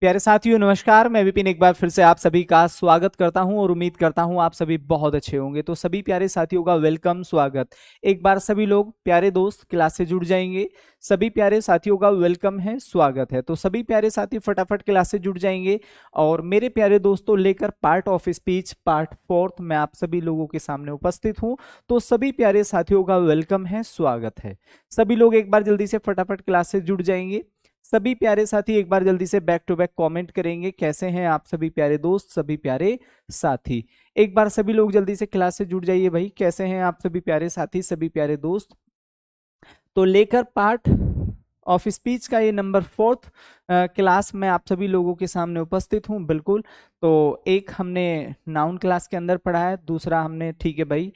प्यारे साथियों नमस्कार। मैं विपिन एक बार फिर से आप सभी का स्वागत करता हूं और उम्मीद करता हूं आप सभी बहुत अच्छे होंगे। तो सभी प्यारे साथियों का वेलकम, स्वागत। एक बार सभी लोग प्यारे दोस्त क्लास से जुड़ जाएंगे। सभी प्यारे साथियों का वेलकम है, स्वागत है। तो सभी प्यारे साथी फटाफट क्लास से जुड़ जाएंगे और मेरे प्यारे दोस्तों लेकर पार्ट ऑफ स्पीच पार्ट 4 मैं आप सभी लोगों के सामने उपस्थित हूं। तो सभी प्यारे साथियों का वेलकम है, स्वागत है। सभी लोग एक बार जल्दी से फटाफट क्लास से जुड़ जाएंगे। सभी प्यारे साथी एक बार जल्दी से बैक टू बैक कमेंट करेंगे कैसे हैं आप सभी प्यारे दोस्त, सभी प्यारे साथी। एक बार सभी लोग जल्दी से क्लास से जुड़ जाइए भाई, कैसे हैं आप सभी प्यारे साथी, सभी प्यारे दोस्त। तो लेकर पार्ट ऑफ स्पीच का ये नंबर 4 क्लास में आप सभी लोगों के सामने उपस्थित हूं। बिल्कुल। तो एक हमने नाउन क्लास के अंदर पढ़ा है, दूसरा हमने, ठीक है भाई,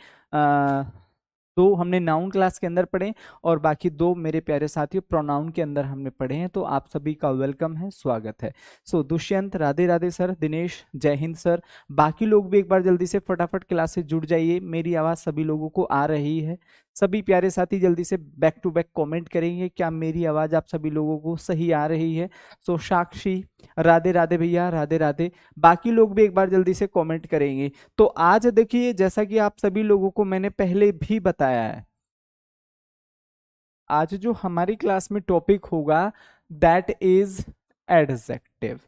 दो हमने नाउन क्लास के अंदर पढ़े और बाकी दो मेरे प्यारे साथियों प्रोनाउन के अंदर हमने पढ़े हैं। तो आप सभी का वेलकम है, स्वागत है। सो दुष्यंत, राधे राधे सर, दिनेश, जय हिंद सर। बाकी लोग भी एक बार जल्दी से फटाफट क्लास से जुड़ जाइए। मेरी आवाज सभी लोगों को आ रही है? सभी प्यारे साथी जल्दी से बैक टू बैक कमेंट करेंगे क्या मेरी आवाज आप सभी लोगों को सही आ रही है? सो साक्षी, राधे राधे भैया, राधे राधे। बाकी लोग भी एक बार जल्दी से कमेंट करेंगे। तो आज देखिए, जैसा कि आप सभी लोगों को मैंने पहले भी बताया है, आज जो हमारी क्लास में टॉपिक होगा दैट इज एडजेक्टिव,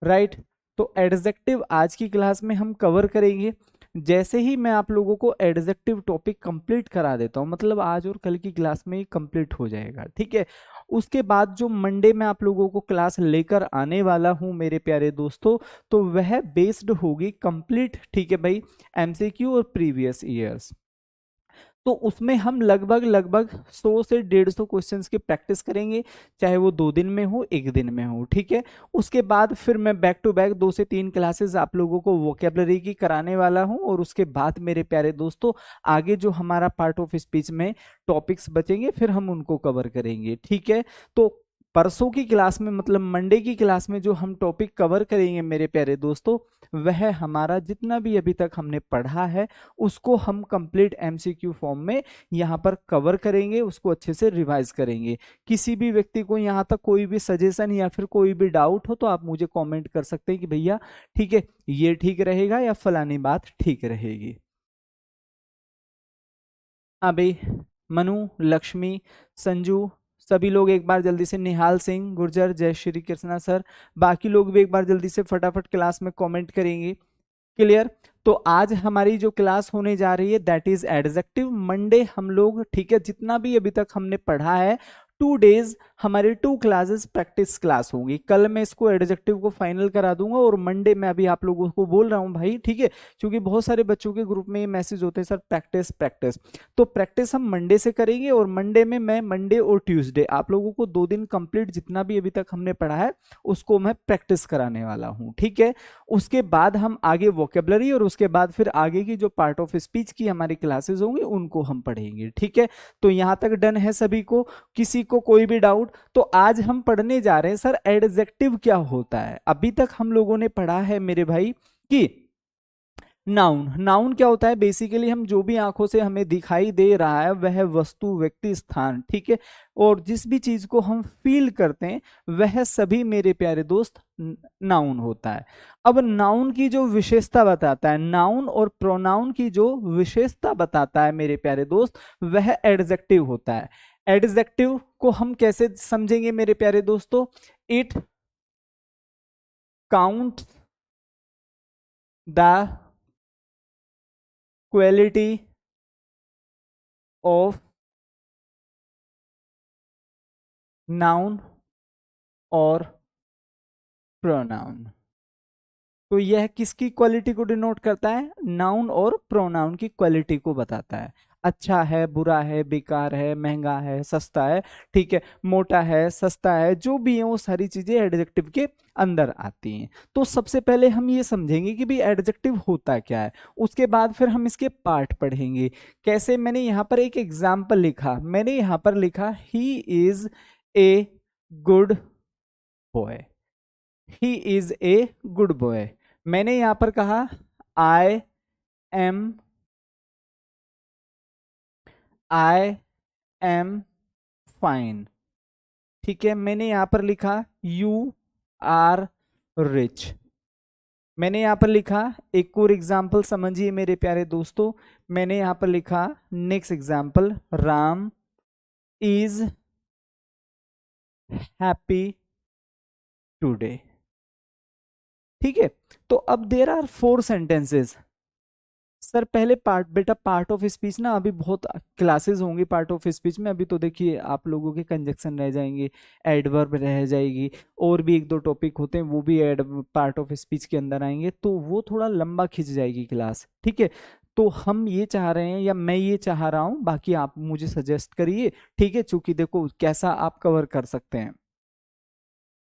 राइट। तो एडजेक्टिव आज की क्लास में हम कवर करेंगे। जैसे ही मैं आप लोगों को एडजेक्टिव टॉपिक कंप्लीट करा देता हूं, मतलब आज और कल की क्लास में ही कंप्लीट हो जाएगा, ठीक है। उसके बाद जो मंडे में आप लोगों को क्लास लेकर आने वाला हूं मेरे प्यारे दोस्तों, तो वह बेस्ड होगी कंप्लीट, ठीक है भाई, एमसीक्यू और प्रीवियस ईयर्स। तो उसमें हम लगभग लगभग 100 से 150 क्वेश्चंस की प्रैक्टिस करेंगे, चाहे वो 2 दिन में हो, 1 दिन में हो, ठीक है। उसके बाद फिर मैं बैक टू बैक 2 से 3 क्लासेस आप लोगों को वोकेबलरी की कराने वाला हूं और उसके बाद मेरे प्यारे दोस्तों आगे जो हमारा पार्ट ऑफ स्पीच में टॉपिक्स बचेंगे फिर हम उनको कवर करेंगे, ठीक है। तो परसों की क्लास में, मतलब मंडे की क्लास में जो हम टॉपिक कवर करेंगे मेरे प्यारे दोस्तों, वह हमारा जितना भी अभी तक हमने पढ़ा है उसको हम कंप्लीट एमसीक्यू फॉर्म में यहाँ पर कवर करेंगे, उसको अच्छे से रिवाइज करेंगे। किसी भी व्यक्ति को यहाँ तक कोई भी सजेशन या फिर कोई भी डाउट हो तो आप मुझे कमेंट कर सकते हैं कि भैया ठीक है ये ठीक रहेगा या फलानी बात ठीक रहेगी। हाँ भाई, मनु, लक्ष्मी, संजू, सभी लोग एक बार जल्दी से, निहाल सिंह गुर्जर, जय श्री कृष्णा सर, बाकी लोग भी एक बार जल्दी से फटाफट क्लास में कमेंट करेंगे। क्लियर। तो आज हमारी जो क्लास होने जा रही है दैट इज एडजेक्टिव। मंडे हम लोग, ठीक है, जितना भी अभी तक हमने पढ़ा है 2 डेज हमारी 2 क्लासेस प्रैक्टिस क्लास होंगी। कल मैं इसको एडजेक्टिव को फाइनल करा दूंगा और मंडे में अभी आप लोगों को बोल रहा हूं भाई, ठीक है, क्योंकि बहुत सारे बच्चों के ग्रुप में ये मैसेज होते हैं सर प्रैक्टिस प्रैक्टिस। तो प्रैक्टिस हम मंडे से करेंगे और मंडे में मैं मंडे और ट्यूसडे आप लोगों को 2 दिन कंप्लीट जितना भी अभी तक हमने पढ़ा है उसको मैं प्रैक्टिस कराने वाला हूं, ठीक है। उसके बाद हम आगे वोकेबलरी और उसके बाद फिर आगे की जो पार्ट ऑफ स्पीच की हमारी क्लासेस होंगी उनको हम पढ़ेंगे, ठीक है। तो यहां तक डन है सभी को? किसी को कोई भी डाउट? तो आज हम पढ़ने जा रहे हैं सर एडजेक्टिव क्या होता है। अभी तक हम लोगों ने पढ़ा है मेरे भाई कि नाउन, नाउन क्या होता है, बेसिकली हम जो भी आंखों से हमें दिखाई दे रहा है वह वस्तु, व्यक्ति, स्थान, ठीक है, और जिस भी चीज को हम फील करते हैं वह सभी मेरे प्यारे दोस्त नाउन होता है। अब नाउन की जो विशेषता बताता है, नाउन और प्रोनाउन की जो विशेषता बताता है मेरे प्यारे दोस्त, वह एडजेक्टिव होता है। एडजेक्टिव को हम कैसे समझेंगे मेरे प्यारे दोस्तों? It count the quality of noun और प्रोनाउन। तो यह किसकी क्वालिटी को डिनोट करता है? नाउन और प्रोनाउन की क्वालिटी को बताता है। अच्छा है, बुरा है, बेकार है, महंगा है, सस्ता है, ठीक है, मोटा है, सस्ता है, जो भी है वो सारी चीजें एडजेक्टिव के अंदर आती हैं। तो सबसे पहले हम ये समझेंगे कि भाई एडजेक्टिव होता क्या है, उसके बाद फिर हम इसके पार्ट पढ़ेंगे। कैसे? मैंने यहाँ पर एक एग्जाम्पल लिखा, मैंने यहाँ पर लिखा he is a good boy, he is a good boy. मैंने यहां पर कहा I am, I am fine, ठीक है। मैंने यहां पर लिखा यू आर रिच। मैंने यहाँ पर लिखा, एक और एग्जाम्पल समझिए मेरे प्यारे दोस्तों, मैंने यहाँ पर लिखा next example, Ram is happy today. ठीक है, तो अब देर आर 4 सेंटेंसेस। सर पहले पार्ट, बेटा पार्ट ऑफ स्पीच ना अभी बहुत क्लासेस होंगी पार्ट ऑफ स्पीच में, अभी तो देखिए आप लोगों के कंजक्शन रह जाएंगे, एडवर्ब रह जाएगी, और भी एक दो टॉपिक होते हैं वो भी एड पार्ट ऑफ स्पीच के अंदर आएंगे, तो वो थोड़ा लंबा खिंच जाएगी क्लास। ठीक है, तो हम ये चाह रहे हैं, या मैं ये चाह रहा हूँ, बाकी आप मुझे सजेस्ट करिए। ठीक है, चूंकि देखो कैसा आप कवर कर सकते हैं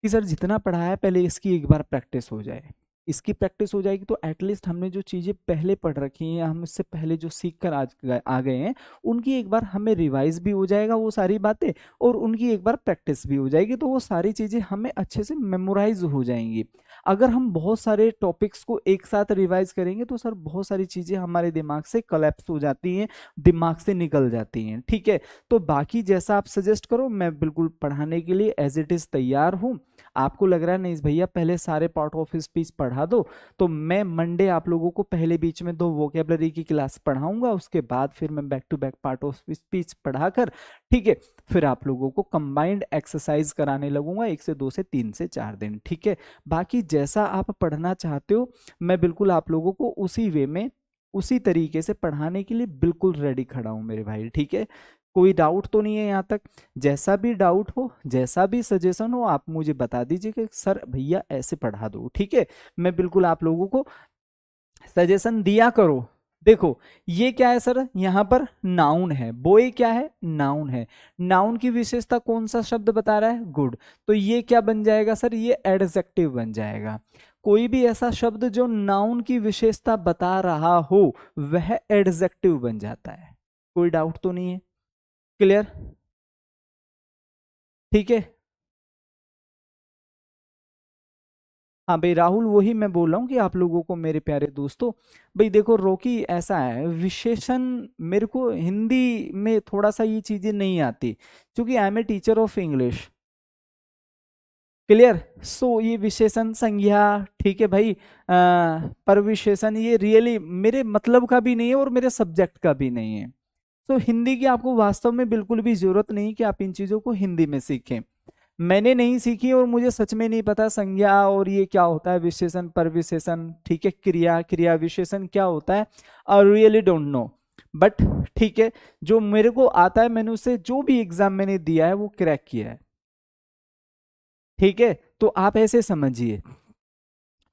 कि सर जितना पढ़ा है पहले इसकी एक बार प्रैक्टिस हो जाए, इसकी प्रैक्टिस हो जाएगी तो एटलीस्ट हमने जो चीज़ें पहले पढ़ रखी हैं या हम इससे पहले जो सीख कर आज आ गए हैं उनकी एक बार हमें रिवाइज भी हो जाएगा वो सारी बातें, और उनकी एक बार प्रैक्टिस भी हो जाएगी, तो वो सारी चीज़ें हमें अच्छे से मेमोराइज हो जाएंगी। अगर हम बहुत सारे टॉपिक्स को एक साथ रिवाइज करेंगे तो सर बहुत सारी चीज़ें हमारे दिमाग से कलेप्स हो जाती हैं, दिमाग से निकल जाती हैं। ठीक है, तो बाकी जैसा आप सजेस्ट करो, मैं बिल्कुल पढ़ाने के लिए एज इट इज़ तैयार हूँ। आपको लग रहा है नहीं भैया पहले सारे पार्ट ऑफ स्पीच पढ़ा दो, तो मैं मंडे आप लोगों को पहले बीच में 2 वोकेबलरी की क्लास पढ़ाऊंगा, उसके बाद फिर मैं back to back part of speech पढ़ाकर, ठीक है, फिर आप लोगों को कंबाइंड एक्सरसाइज कराने लगूंगा 1 से 2 से 3 से 4 दिन। ठीक है, बाकी जैसा आप पढ़ना चाहते हो मैं बिल्कुल आप लोगों को उसी वे में उसी तरीके से पढ़ाने के लिए बिल्कुल रेडी खड़ा हूं मेरे भाई। ठीक है, कोई डाउट तो नहीं है यहाँ तक? जैसा भी डाउट हो, जैसा भी सजेशन हो, आप मुझे बता दीजिए कि सर भैया ऐसे पढ़ा दो। ठीक है, मैं बिल्कुल आप लोगों को सजेशन दिया करो। देखो ये क्या है सर, यहाँ पर नाउन है, बोए क्या है, नाउन है, नाउन की विशेषता कौन सा शब्द बता रहा है, गुड, तो ये क्या बन जाएगा सर, ये एडजेक्टिव बन जाएगा। कोई भी ऐसा शब्द जो नाउन की विशेषता बता रहा हो वह एडजेक्टिव बन जाता है। कोई डाउट तो नहीं है? क्लियर? ठीक है, हाँ भाई राहुल, वही मैं बोल रहा हूँ कि आप लोगों को मेरे प्यारे दोस्तों, भाई देखो रोकी ऐसा है, विशेषण मेरे को हिंदी में थोड़ा सा ये चीजें नहीं आती क्योंकि I am a teacher of English. Clear? So ये विशेषण संज्ञा, ठीक है भाई, परविशेषण, ये रियली मेरे मतलब का भी नहीं है और मेरे सब्जेक्ट का भी नहीं है। तो हिंदी की आपको वास्तव में बिल्कुल भी जरूरत नहीं कि आप इन चीजों को हिंदी में सीखें। मैंने नहीं सीखी और मुझे सच में नहीं पता संज्ञा और ये क्या होता है, विशेषण परविशेषण, ठीक है, क्रिया क्रिया विशेषण क्या होता है, I really don't know, but ठीक है, जो मेरे को आता है मैंने उससे जो भी एग्जाम मैंने दिया है वो क्रैक किया है। ठीक है, तो आप ऐसे समझिए।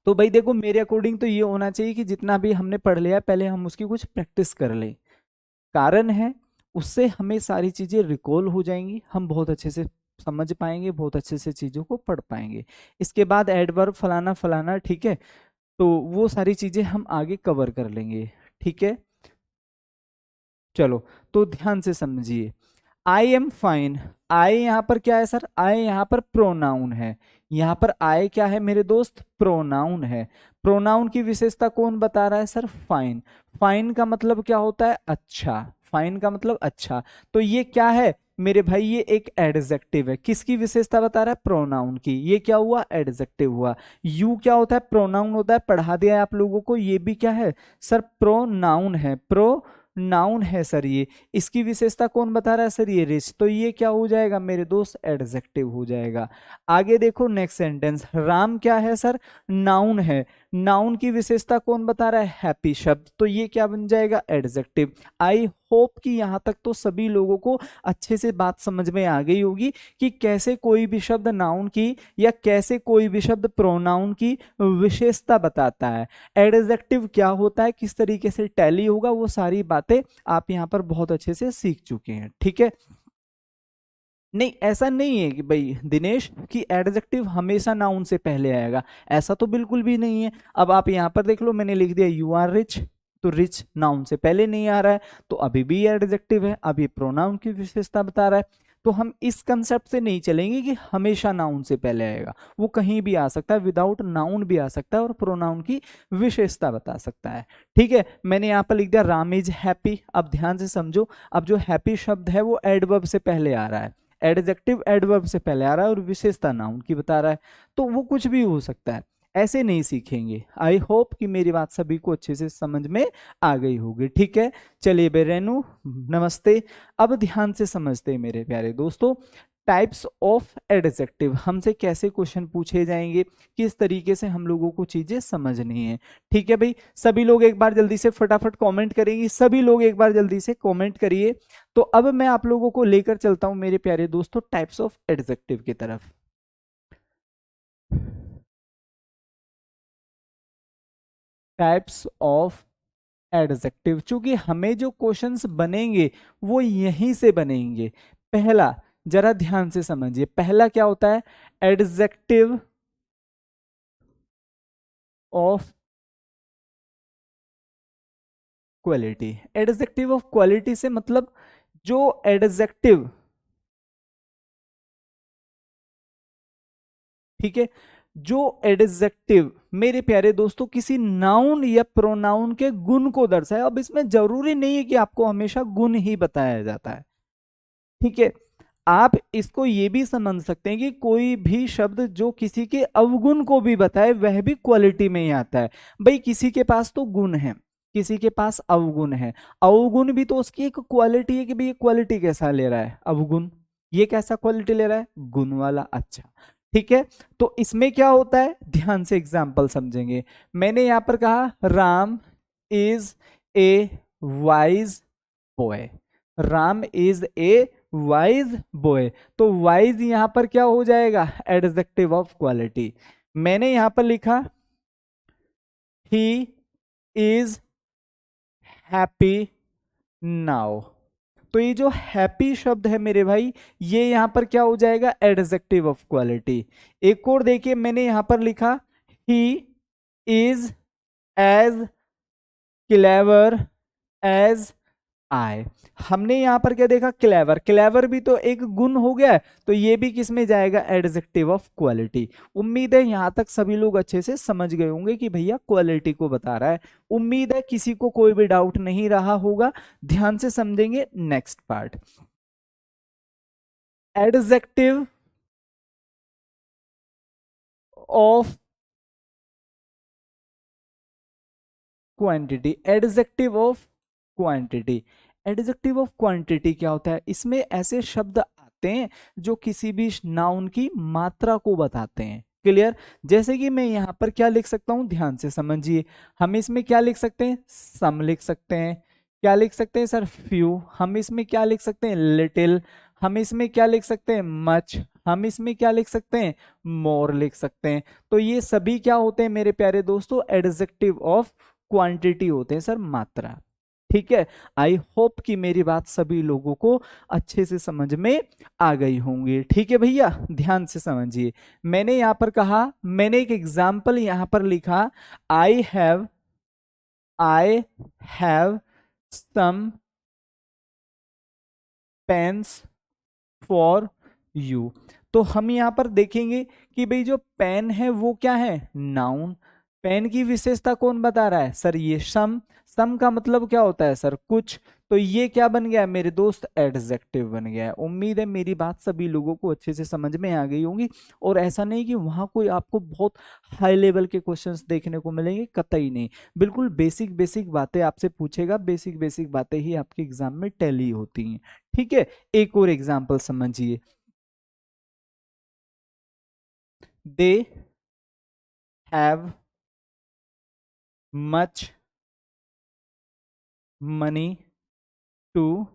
तो भाई देखो मेरे अकॉर्डिंग तो ये होना चाहिए कि जितना भी हमने पढ़ लिया पहले हम उसकी कुछ प्रैक्टिस कर ले, कारण है उससे हमें सारी चीजें रिकॉल हो जाएंगी, हम बहुत अच्छे से समझ पाएंगे, बहुत अच्छे से चीजों को पढ़ पाएंगे। इसके बाद एडवर्ब फलाना फलाना, ठीक है, तो वो सारी चीजें हम आगे कवर कर लेंगे। ठीक है, चलो तो ध्यान से समझिए, आई एम फाइन, आई यहाँ पर क्या है सर, आई यहाँ पर प्रोनाउन है, यहाँ पर आई क्या है मेरे दोस्त, प्रोनाउन है। प्रोनाउन की विशेषता कौन बता रहा है सर, फाइन। फाइन का मतलब क्या होता है, अच्छा, फाइन का मतलब अच्छा, तो ये क्या है मेरे भाई, ये एक एडजेक्टिव है, किसकी विशेषता बता रहा है, प्रोनाउन की, ये क्या हुआ, एडजेक्टिव हुआ। यू क्या होता है, प्रोनाउन होता है, पढ़ा दिया है आप लोगों को, ये भी क्या है सर, प्रोनाउन है, प्रो नाउन है सर ये, इसकी विशेषता कौन बता रहा है सर, ये रिच, तो ये क्या हो जाएगा मेरे दोस्त, एडजेक्टिव हो जाएगा। आगे देखो नेक्स्ट सेंटेंस, राम क्या है सर, नाउन है, नाउन की विशेषता कौन बता रहा है, हैप्पी शब्द, तो ये क्या बन जाएगा, एडजेक्टिव। आई होप कि यहां तक तो सभी लोगों को अच्छे से बात समझ में आ गई होगी कि कैसे कोई भी शब्द नाउन की या कैसे कोई भी शब्द प्रोनाउन की विशेषता बताता है, एडजेक्टिव क्या होता है, किस तरीके से टैली होगा, वो सारी बातें आप यहाँ पर बहुत अच्छे से सीख चुके हैं। ठीक है, नहीं ऐसा नहीं है कि भाई दिनेश कि एडजेक्टिव हमेशा नाउन से पहले आएगा, ऐसा तो बिल्कुल भी नहीं है। अब आप यहाँ पर देख लो, मैंने लिख दिया यू आर रिच, तो रिच नाउन से पहले नहीं आ रहा है, तो अभी भी एडजेक्टिव है, अभी प्रोनाउन की विशेषता बता रहा है, तो हम इस कंसेप्ट से नहीं चलेंगे कि हमेशा नाउन से पहले आएगा, वो कहीं भी आ सकता है, विदाउट नाउन भी आ सकता है और प्रोनाउन की विशेषता बता सकता है। ठीक है, मैंने यहाँ पर लिख दिया राम इज हैप्पी। अब ध्यान से समझो, अब जो हैप्पी शब्द है वो एडवर्ब से पहले आ रहा है, एडजेक्टिव एडवर्ब से पहले आ रहा है और विशेषता नाउन की बता रहा है, तो वो कुछ भी हो सकता है, ऐसे नहीं सीखेंगे। आई होप कि मेरी बात सभी को अच्छे से समझ में आ गई होगी। ठीक है, चलिए बे रेनू, नमस्ते। अब ध्यान से समझते हैं मेरे प्यारे दोस्तों, टाइप्स ऑफ एडजेक्टिव हमसे कैसे क्वेश्चन पूछे जाएंगे, किस तरीके से हम लोगों को चीजें समझनी है। ठीक है भाई, सभी लोग एक बार जल्दी से फटाफट कमेंट करेंगे, सभी लोग एक बार जल्दी से कमेंट करिए। तो अब मैं आप लोगों को लेकर चलता हूं मेरे प्यारे दोस्तों टाइप्स ऑफ एडजेक्टिव की तरफ। टाइप्स ऑफ एडजेक्टिव, चूंकि हमें जो क्वेश्चंस बनेंगे वो यहीं से बनेंगे। पहला, जरा ध्यान से समझिए, पहला क्या होता है, adjective of quality. Adjective of quality से मतलब जो एडजेक्टिव, ठीक है, जो एडजेक्टिव मेरे प्यारे दोस्तों किसी नाउन या प्रोनाउन के गुण को दर्शाए। अब इसमें जरूरी नहीं है कि आपको हमेशा गुण ही बताया जाता है, ठीक है, आप इसको ये भी समझ सकते हैं कि कोई भी शब्द जो किसी के अवगुण को भी बताए वह भी क्वालिटी में ही आता है। भाई किसी के पास तो गुण है, किसी के पास अवगुण है, अवगुण भी तो उसकी एक क्वालिटी है कि भाई ये क्वालिटी कैसा ले रहा है, अवगुण, ये कैसा क्वालिटी ले रहा है, गुण वाला। अच्छा ठीक है, तो इसमें क्या होता है, ध्यान से एग्जाम्पल समझेंगे। मैंने यहां पर कहा Ram is a wise boy, Ram is a wise boy, तो वाइज यहां पर क्या हो जाएगा, एडजेक्टिव ऑफ क्वालिटी। मैंने यहां पर लिखा ही इज हैप्पी नाउ, तो ये जो हैप्पी शब्द है मेरे भाई, ये यहां पर क्या हो जाएगा, एडजेक्टिव ऑफ क्वालिटी। एक और देखिए, मैंने यहां पर लिखा he is as clever as I, हमने यहां पर क्या देखा, क्लेवर, क्लेवर भी तो एक गुण हो गया है, तो ये भी किस में जाएगा, एडजेक्टिव ऑफ क्वालिटी। उम्मीद है यहां तक सभी लोग अच्छे से समझ गए होंगे कि भैया क्वालिटी को बता रहा है। उम्मीद है किसी को कोई भी डाउट नहीं रहा होगा। ध्यान से समझेंगे next part, adjective of quantity. Adjective of quantity, adjective of quantity क्या होता है, इसमें ऐसे शब्द आते हैं जो किसी भी नाउन की मात्रा को बताते हैं। क्लियर, जैसे कि मैं यहां पर क्या लिख सकता हूं, ध्यान से समझिए, हम इसमें क्या लिख सकते हैं, सम लिख सकते हैं, क्या लिख सकते हैं सर, फ्यू, हम इसमें क्या लिख सकते हैं, लिटिल, हम इसमें क्या लिख सकते हैं, मच, हम इसमें क्या लिख सकते हैं, मोर लिख सकते हैं। तो ये सभी क्या होते हैं मेरे प्यारे दोस्तों, एडजेक्टिव ऑफ क्वांटिटी होते हैं सर, मात्रा। ठीक है, आई होप कि मेरी बात सभी लोगों को अच्छे से समझ में आ गई होंगी। ठीक है भैया, ध्यान से समझिए, मैंने यहां पर कहा, मैंने एक एग्जाम्पल यहां पर लिखा, I have some pens for you. तो हम यहां पर देखेंगे कि भाई जो पेन है वो क्या है, नाउन। पेन की विशेषता कौन बता रहा है सर, ये सम, सम का मतलब क्या होता है सर, कुछ, तो ये क्या बन गया मेरे दोस्त, एडजेक्टिव बन गया है। उम्मीद है मेरी बात सभी लोगों को अच्छे से समझ में आ गई होंगी, और ऐसा नहीं कि वहां कोई आपको बहुत हाई लेवल के क्वेश्चंस देखने को मिलेंगे, कतई नहीं, बिल्कुल बेसिक बेसिक बातें आपसे पूछेगा, बेसिक बेसिक बातें ही आपके एग्जाम में टैली होती हैं। ठीक है, एक और एग्जाम्पल समझिए, they have much money to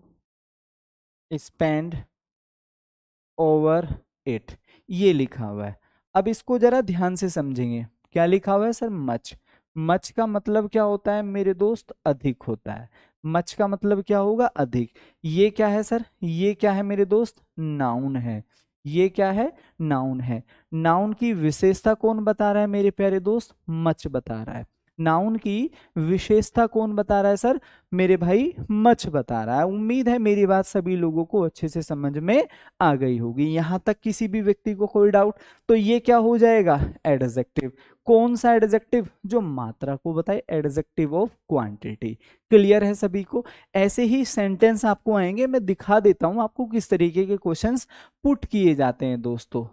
spend over it, ये लिखा हुआ है। अब इसको जरा ध्यान से समझेंगे, क्या लिखा हुआ है सर, मच, मच का मतलब क्या होता है मेरे दोस्त, अधिक होता है। मच का मतलब क्या होगा, अधिक। ये क्या है सर, ये क्या है मेरे दोस्त, नाउन है, ये क्या है, नाउन है। नाउन की विशेषता कौन बता रहा है मेरे प्यारे दोस्त, मच बता रहा है। नाउन की विशेषता कौन बता रहा है सर? मेरे भाई मच बता रहा है। उम्मीद है मेरी बात सभी लोगों को अच्छे से समझ में आ गई होगी, यहां तक किसी भी व्यक्ति को कोई डाउट? तो ये क्या हो जाएगा? एडजेक्टिव। कौन सा एडजेक्टिव? जो मात्रा को बताए, एडजेक्टिव ऑफ क्वांटिटी। क्लियर है सभी को? ऐसे ही सेंटेंस आपको आएंगे, मैं दिखा देता हूं आपको किस तरीके के क्वेश्चंस पुट किए जाते हैं दोस्तों।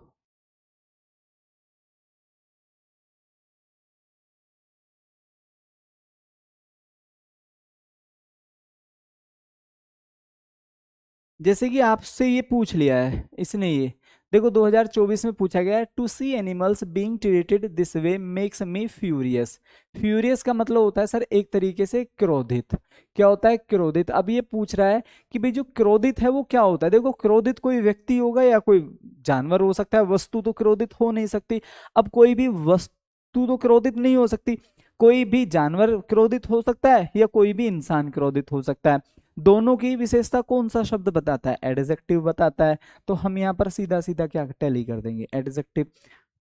जैसे कि आपसे ये पूछ लिया है इसने, ये देखो 2024 में पूछा गया है, to see animals being treated this way makes me furious. Furious का मतलब होता है सर एक तरीके से क्रोधित। क्या होता है? क्रोधित। अब ये पूछ रहा है कि भाई जो क्रोधित है वो क्या होता है? देखो क्रोधित कोई व्यक्ति होगा या कोई जानवर हो सकता है, वस्तु तो क्रोधित हो नहीं सकती। अब कोई भी वस्तु तो क्रोधित नहीं हो सकती, कोई भी जानवर क्रोधित हो सकता है या कोई भी इंसान क्रोधित हो सकता है। दोनों की विशेषता कौन सा शब्द बताता है? एडजेक्टिव बताता है। तो हम यहाँ पर सीधा सीधा क्या टैली कर देंगे? एडजेक्टिव।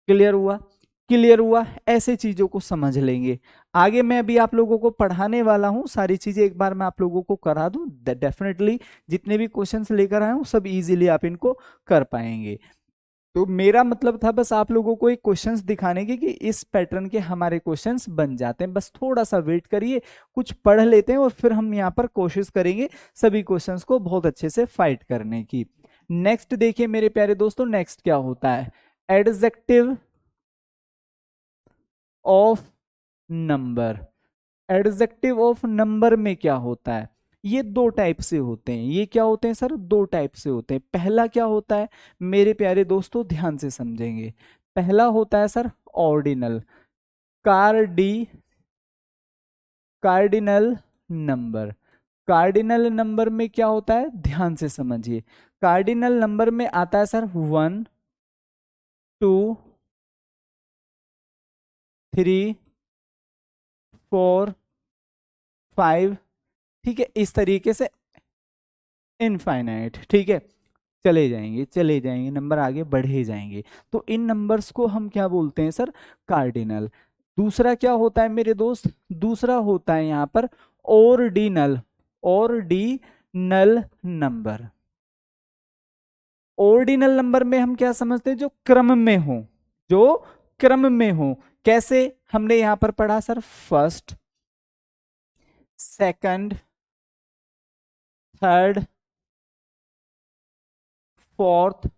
क्लियर हुआ? क्लियर हुआ? ऐसे चीजों को समझ लेंगे। आगे मैं अभी आप लोगों को पढ़ाने वाला हूं, सारी चीजें एक बार मैं आप लोगों को करा दूं, डेफिनेटली जितने भी क्वेश्चंस लेकर आए हूं सब इजीली आप इनको कर पाएंगे। तो मेरा मतलब था बस आप लोगों को एक क्वेश्चंस दिखाने के कि इस पैटर्न के हमारे क्वेश्चंस बन जाते हैं। बस थोड़ा सा वेट करिए, कुछ पढ़ लेते हैं और फिर हम यहाँ पर कोशिश करेंगे सभी क्वेश्चंस को बहुत अच्छे से फाइट करने की। नेक्स्ट देखिए मेरे प्यारे दोस्तों, नेक्स्ट क्या होता है? Adjective of number. Adjective of number में क्या होता है? ये दो टाइप से होते हैं। ये क्या होते हैं सर? दो टाइप से होते हैं। पहला क्या होता है मेरे प्यारे दोस्तों, ध्यान से समझेंगे। पहला होता है sir ordinal, cardinal number. Cardinal number में क्या होता है? ध्यान से समझिए। कार्डिनल नंबर में आता है सर 1 2 3 4 5, ठीक है, इस तरीके से इनफाइनाइट। ठीक है, चले जाएंगे चले जाएंगे, नंबर आगे बढ़े जाएंगे। तो इन नंबर्स को हम क्या बोलते हैं सर? कार्डिनल। दूसरा क्या होता है मेरे दोस्त? दूसरा होता है यहाँ पर ordinal. Ordinal number. Ordinal number में हम क्या समझते हैं? जो क्रम में हो, जो क्रम में हो। कैसे? हमने यहां पर पढ़ा sir first, second, third, fourth,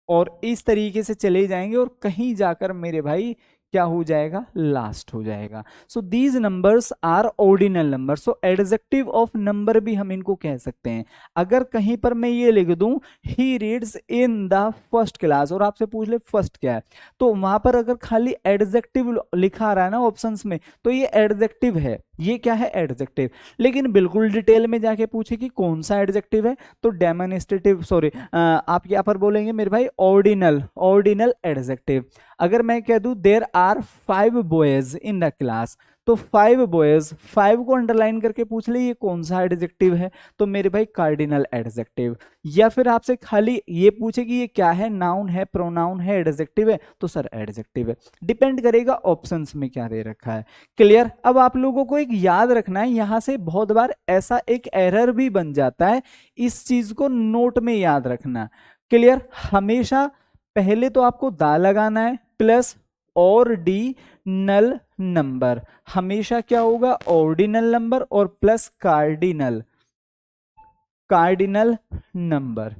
और इस तरीके से चले जाएंगे और कहीं जाकर मेरे भाई क्या हो जाएगा? लास्ट हो जाएगा। So these numbers are ordinal number. So adjective of number भी हम इनको कह सकते हैं। अगर कहीं पर मैं ये लिख दूं he reads in the first class और आपसे पूछ ले फर्स्ट क्या है, तो वहां पर अगर खाली एडजेक्टिव लिखा आ रहा है ना ऑप्शंस में, तो ये एडजेक्टिव है। ये क्या है? एडजेक्टिव। लेकिन बिल्कुल डिटेल में जाके पूछे कि कौन सा एडजेक्टिव है, तो डेमोन्स्ट्रेटिव, सॉरी, आप यहाँ पर बोलेंगे मेरे भाई ऑर्डिनल, ऑर्डिनल एडजेक्टिव। अगर मैं कह दूं there are 5 boys in the class, तो 5 बॉयज, 5 को अंडरलाइन करके पूछ ले ये कौन सा एडजेक्टिव है, तो मेरे भाई कार्डिनल एडजेक्टिव। या फिर आपसे खाली ये पूछे कि ये क्या है? नाउन है, प्रोनाउन है, एडजेक्टिव है, तो सर एडजेक्टिव है। डिपेंड करेगा ऑप्शंस में क्या दे रखा है। क्लियर? अब आप लोगों को एक याद रखना है, यहां से बहुत बार ऐसा एक एरर भी बन जाता है, इस चीज को नोट में याद रखना। क्लियर? हमेशा पहले तो आपको दा लगाना है प्लस ऑर्डिनल नंबर। हमेशा क्या होगा? ऑर्डिनल नंबर और प्लस कार्डिनल, कार्डिनल नंबर।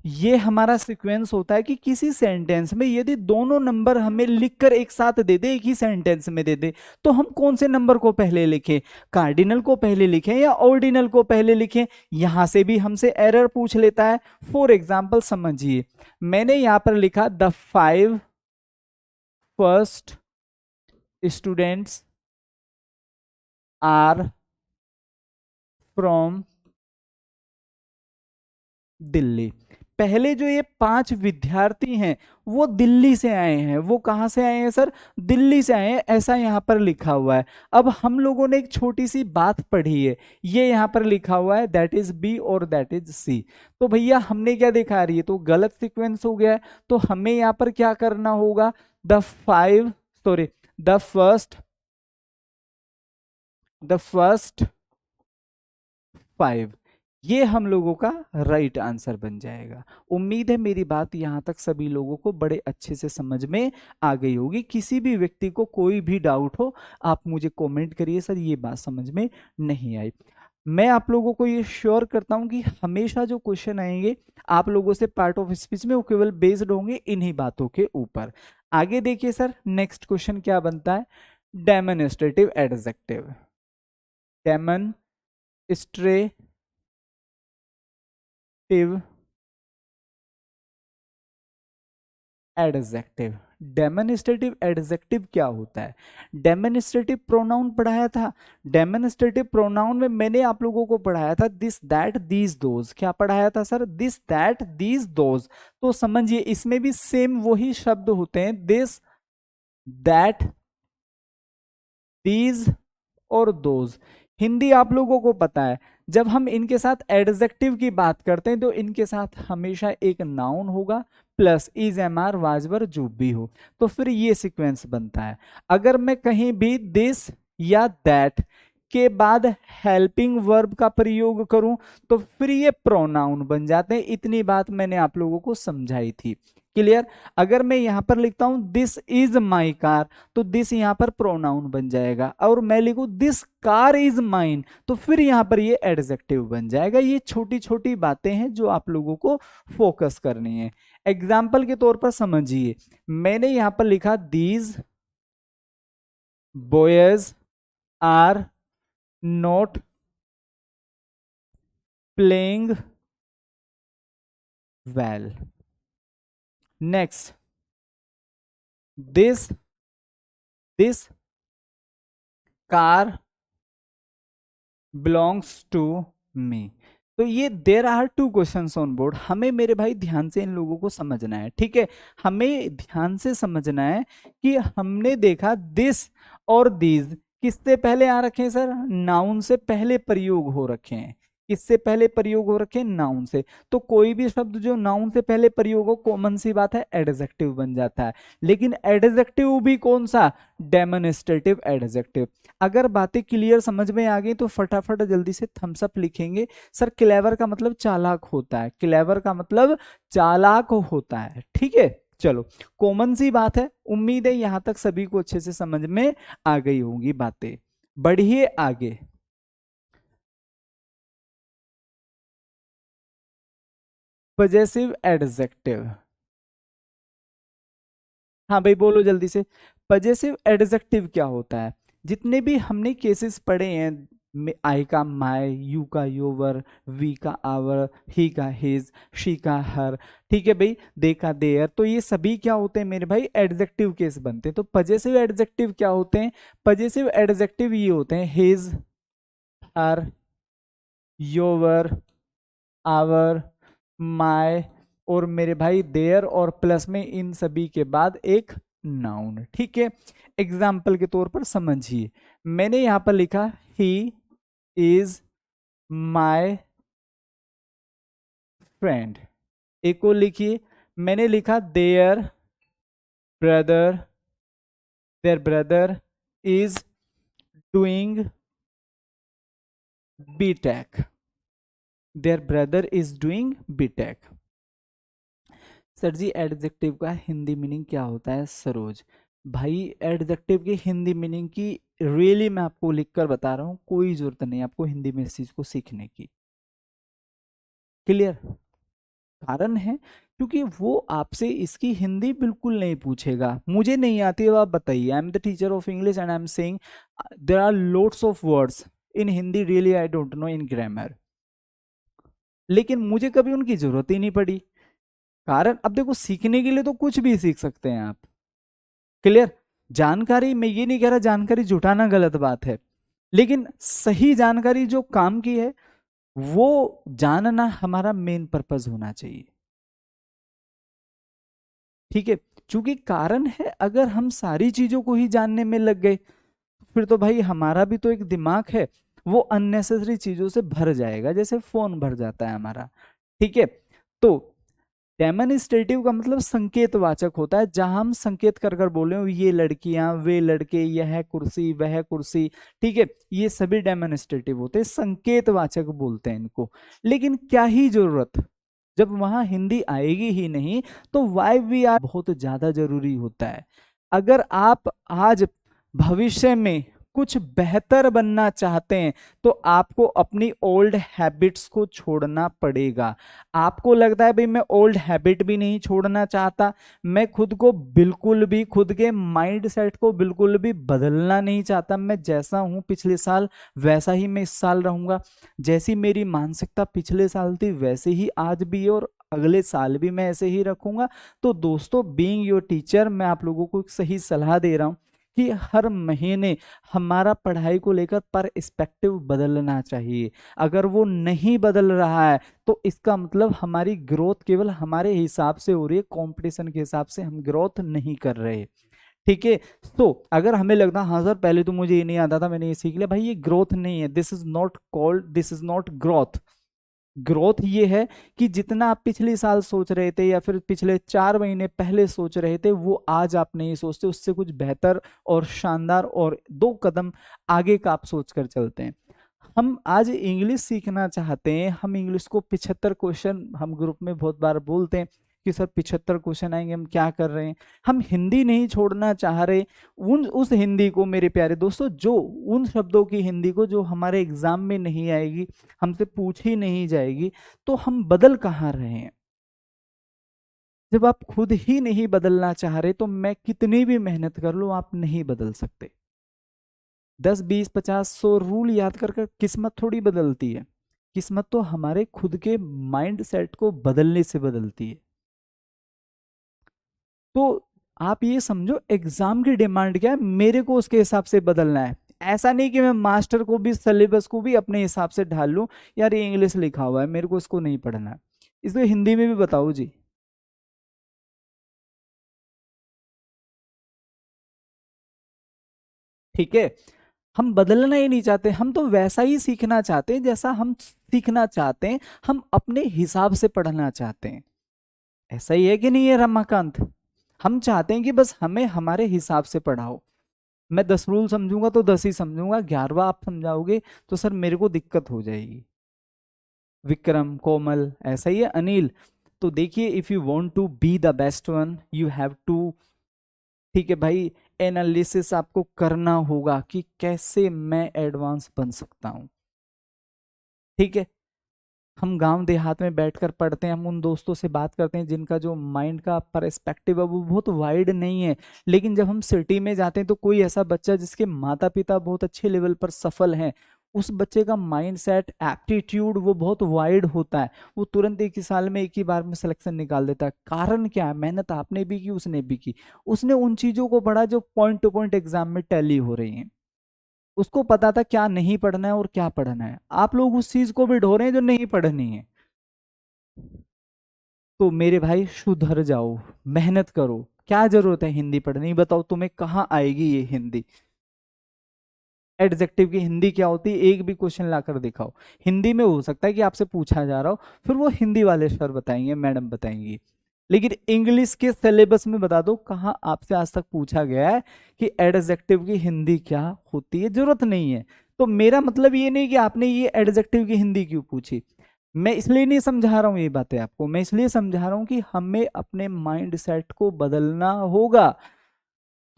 ये हमारा सीक्वेंस होता है कि किसी सेंटेंस में यदि दोनों नंबर हमें लिखकर एक साथ दे दे, एक ही सेंटेंस में दे दे, तो हम कौन से नंबर को पहले लिखें? कार्डिनल को पहले लिखें या ऑर्डिनल को पहले लिखें? यहां से भी हमसे एरर पूछ लेता है। फॉर एग्जाम्पल समझिए, मैंने यहां पर लिखा the 5 first students are from Delhi. पहले जो ये 5 विद्यार्थी हैं वो दिल्ली से आए हैं। वो कहां से आए हैं सर? दिल्ली से आए हैं, ऐसा यहां पर लिखा हुआ है। अब हम लोगों ने एक छोटी सी बात पढ़ी है, ये यहां पर लिखा हुआ है दैट इज बी और दैट इज सी। तो भैया हमने क्या देखा रही है, तो गलत सीक्वेंस हो गया है। तो हमें यहां पर क्या करना होगा? The five sorry the first five, ये हम लोगों का राइट आंसर बन जाएगा। उम्मीद है मेरी बात यहां तक सभी लोगों को बड़े अच्छे से समझ में आ गई होगी। किसी भी व्यक्ति को कोई भी डाउट हो आप मुझे कमेंट करिए, सर ये बात समझ में नहीं आई। मैं आप लोगों को ये श्योर करता हूं कि हमेशा जो क्वेश्चन आएंगे आप लोगों से पार्ट ऑफ स्पीच में वो केवल बेस्ड होंगे इन्हीं बातों के ऊपर। आगे देखिए सर, नेक्स्ट क्वेश्चन क्या बनता है, demonstrative adjective. Demonstrative adjective. Demonstrative adjective क्या होता है? डेमोन्स्ट्रेटिव प्रोनाउन पढ़ाया था। डेमोन्स्ट्रेटिव प्रोनाउन में मैंने आप लोगों को पढ़ाया था दिस दैट दीज दोज। क्या पढ़ाया था sir? This that these those. तो समझिए इसमें भी सेम वही शब्द होते हैं, दिस दैट दीज और दोज। हिंदी आप लोगों को पता है, जब हम इनके साथ एडजेक्टिव की बात करते हैं तो इनके साथ हमेशा एक नाउन होगा plus is, am are, was were जो भी हो, तो फिर ये सीक्वेंस बनता है। अगर मैं कहीं भी दिस या दैट के बाद हेल्पिंग वर्ब का प्रयोग करूं तो फिर ये प्रोनाउन बन जाते हैं। इतनी बात मैंने आप लोगों को समझाई थी, क्लियर? अगर मैं यहां पर लिखता हूं दिस इज माई कार तो दिस यहां पर प्रोनाउन बन जाएगा, और मैं लिखूं दिस कार इज माइन तो फिर यहां पर ये एडजेक्टिव बन जाएगा। ये छोटी छोटी बातें हैं जो आप लोगों को फोकस करनी है। एग्जाम्पल के तौर पर समझिए, मैंने यहां पर लिखा these boys are not playing well. Next, this car belongs to me. तो ये there are two questions on board. हमें मेरे भाई ध्यान से इन लोगों को समझना है, ठीक है? हमें ध्यान से समझना है कि हमने देखा दिस और दीज किससे पहले आ रखे हैं सर? नाउन से पहले प्रयोग हो रखे हैं। किससे पहले प्रयोग हो रखे हैं? नाउन से। तो कोई भी शब्द जो नाउन से पहले प्रयोग हो, कॉमन सी बात है, एडजेक्टिव बन जाता है। लेकिन एडजेक्टिव भी कौन सा? Demonstrative adjective. अगर बातें क्लियर समझ में आ गई तो फटाफट जल्दी से थम्स अप लिखेंगे। सर क्लेवर का मतलब चालाक होता है, क्लेवर का मतलब चालाक होता है, ठीक है? चलो, कॉमन सी बात है। उम्मीद है यहां तक सभी को अच्छे से समझ में आ गई होंगी बातें। बढ़िए आगे। Possessive adjective. हाँ भाई बोलो जल्दी से। पजेसिव एडजेक्टिव क्या होता है? जितने भी हमने केसेस पढ़े हैं, आई का माय, यू का योवर, वी का आवर, ही का हिज, शी का हर, ठीक है भाई, दे का देयर, तो ये सभी क्या होते हैं मेरे भाई? एडजेक्टिव केस बनते हैं। तो पजेसिव एडजेक्टिव क्या होते हैं? पजेसिव एडजेक्टिव ये होते हैं his, her, your, our, my और मेरे भाई देयर, और प्लस में इन सभी के बाद एक नाउन, ठीक है? एग्जाम्पल के तौर पर समझिए, मैंने यहां पर लिखा ही इज माय फ्रेंड। एक और लिखिए, मैंने लिखा brother their brother is doing BTech. Their brother is doing BTech. Sir ji adjective का हिंदी मीनिंग क्या होता है? सरोज भाई, एडजेक्टिव की हिंदी मीनिंग की रियली मैं आपको लिखकर बता रहा हूं, कोई जरूरत नहीं आपको हिंदी में इस चीज को सीखने की, क्लियर? कारण है क्योंकि वो आपसे इसकी हिंदी बिल्कुल नहीं पूछेगा। मुझे नहीं आती है, आप बताइए, I am the teacher of English and I am saying there are lots of words in Hindi, really I don't know in grammar, लेकिन मुझे कभी उनकी जरूरत ही नहीं पड़ी। कारण अब देखो, सीखने के लिए तो कुछ भी सीख सकते हैं आप, क्लियर? जानकारी, मैं ये नहीं कह रहा जानकारी जुटाना गलत बात है, लेकिन सही जानकारी जो काम की है वो जानना हमारा मेन पर्पस होना चाहिए, ठीक है? चूंकि कारण है, अगर हम सारी चीजों को ही जानने में लग गए फिर तो भाई हमारा भी तो एक दिमाग है, वो अननेसेसरी चीजों से भर जाएगा, जैसे फोन भर जाता है हमारा, ठीक है? तो डेमोन्स्ट्रेटिव का मतलब संकेतवाचक होता है, जहां हम संकेत कर कर बोल रहे हो ये लड़कियां, वे लड़के, यह कुर्सी, वह कुर्सी, ठीक है, ये सभी डेमोन्स्ट्रेटिव होते हैं, संकेतवाचक बोलते हैं इनको। लेकिन क्या ही जरूरत, जब वहां हिंदी आएगी ही नहीं तो वाई वी आर बहुत ज्यादा जरूरी होता है। अगर आप आज भविष्य में कुछ बेहतर बनना चाहते हैं तो आपको अपनी ओल्ड हैबिट्स को छोड़ना पड़ेगा। आपको लगता है भाई मैं ओल्ड हैबिट भी नहीं छोड़ना चाहता, मैं खुद को बिल्कुल भी, खुद के माइंड सेट को बिल्कुल भी बदलना नहीं चाहता, मैं जैसा हूं पिछले साल वैसा ही मैं इस साल रहूंगा, जैसी मेरी मानसिकता पिछले साल थी वैसे ही आज भी है और अगले साल भी मैं ऐसे ही रखूंगा। तो दोस्तों, बीइंग योर टीचर, मैं आप लोगों को एक सही सलाह दे रहा हूं कि हर महीने हमारा पढ़ाई को लेकर परस्पेक्टिव बदलना चाहिए। अगर वो नहीं बदल रहा है तो इसका मतलब हमारी ग्रोथ केवल हमारे हिसाब से हो रही है, कंपटीशन के हिसाब से हम ग्रोथ नहीं कर रहे। ठीक है, तो अगर हमें लगता हाँ सर पहले तो मुझे ये नहीं आता था मैंने ये सीख लिया, भाई ये ग्रोथ नहीं है, this is not called, this is not growth. Growth ये है कि जितना आप पिछले साल सोच रहे थे या फिर पिछले 4 महीने पहले सोच रहे थे वो आज आप नहीं सोचते, उससे कुछ बेहतर और शानदार और 2 कदम आगे का आप सोच कर चलते हैं। हम आज इंग्लिश सीखना चाहते हैं, हम इंग्लिश को 75 क्वेश्चन, हम ग्रुप में बहुत बार बोलते हैं कि सर 75 क्वेश्चन आएंगे, हम क्या कर रहे हैं। हम हिंदी नहीं छोड़ना चाह रहे, उन उस हिंदी को मेरे प्यारे दोस्तों, जो उन शब्दों की हिंदी को जो हमारे एग्जाम में नहीं आएगी, हमसे पूछी नहीं जाएगी, तो हम बदल कहाँ रहे हैं। जब आप खुद ही नहीं बदलना चाह रहे तो मैं कितनी भी मेहनत कर लूं आप नहीं बदल सकते। 10, 20, 50, 100 रूल याद कर कर किस्मत थोड़ी बदलती है। किस्मत तो हमारे खुद के माइंड सेट को बदलने से बदलती है। तो आप ये समझो एग्जाम की डिमांड क्या है, मेरे को उसके हिसाब से बदलना है। ऐसा नहीं कि मैं मास्टर को भी, सिलेबस को भी अपने हिसाब से ढाल लूं, यार ये इंग्लिश लिखा हुआ है मेरे को इसको नहीं पढ़ना है, इसको हिंदी में भी बताओ जी। ठीक है, हम बदलना ही नहीं चाहते, हम तो वैसा ही सीखना चाहते हैं जैसा हम सीखना चाहते हैं, हम अपने हिसाब से पढ़ना चाहते हैं। ऐसा ही है कि नहीं है रमाकांत? हम चाहते हैं कि बस हमें हमारे हिसाब से पढ़ाओ। मैं 10 रूल समझूंगा तो 10 ही समझूंगा, 11वां आप समझाओगे तो सर मेरे को दिक्कत हो जाएगी। विक्रम, कोमल, ऐसा ही है अनिल। तो देखिए, if you want to be the best one you have to, ठीक है भाई, एनालिसिस आपको करना होगा कि कैसे मैं एडवांस बन सकता हूं। ठीक है, हम गांव देहात में बैठकर पढ़ते हैं, हम उन दोस्तों से बात करते हैं जिनका जो माइंड का पर्सपेक्टिव है वो बहुत वाइड नहीं है। लेकिन जब हम सिटी में जाते हैं तो कोई ऐसा बच्चा जिसके माता पिता बहुत अच्छे लेवल पर सफल हैं, उस बच्चे का माइंड सेट, एप्टीट्यूड वो बहुत वाइड होता है, वो तुरंत एक ही साल में एक ही बार में सिलेक्शन निकाल देता है। कारण क्या है? मेहनत आपने भी की, उसने भी की, उसने उन चीजों को पढ़ा जो पॉइंट टू पॉइंट एग्जाम में टैली हो रही हैं। उसको पता था क्या नहीं पढ़ना है और क्या पढ़ना है। आप लोग उस चीज को भी ढो रहे हैं जो नहीं पढ़नी है। तो मेरे भाई सुधर जाओ, मेहनत करो। क्या जरूरत है हिंदी पढ़ने की? बताओ तुम्हें कहाँ आएगी ये हिंदी? एडजेक्टिव की हिंदी क्या होती है? एक भी क्वेश्चन लाकर दिखाओ। हिंदी में हो सकता है कि आपसे पूछा जा रहा हो, फिर वो हिंदी वाले सर बताएंगे, मैडम बताएंगी। लेकिन इंग्लिश के सिलेबस में बता दो कहाँ आपसे आज तक पूछा गया है कि एडजेक्टिव की हिंदी क्या होती है? जरूरत नहीं है। तो मेरा मतलब ये नहीं कि आपने ये एडजेक्टिव की हिंदी क्यों पूछी, मैं इसलिए नहीं समझा रहा हूं ये बातें आपको, मैं इसलिए समझा रहा हूं कि हमें अपने माइंड सेट को बदलना होगा।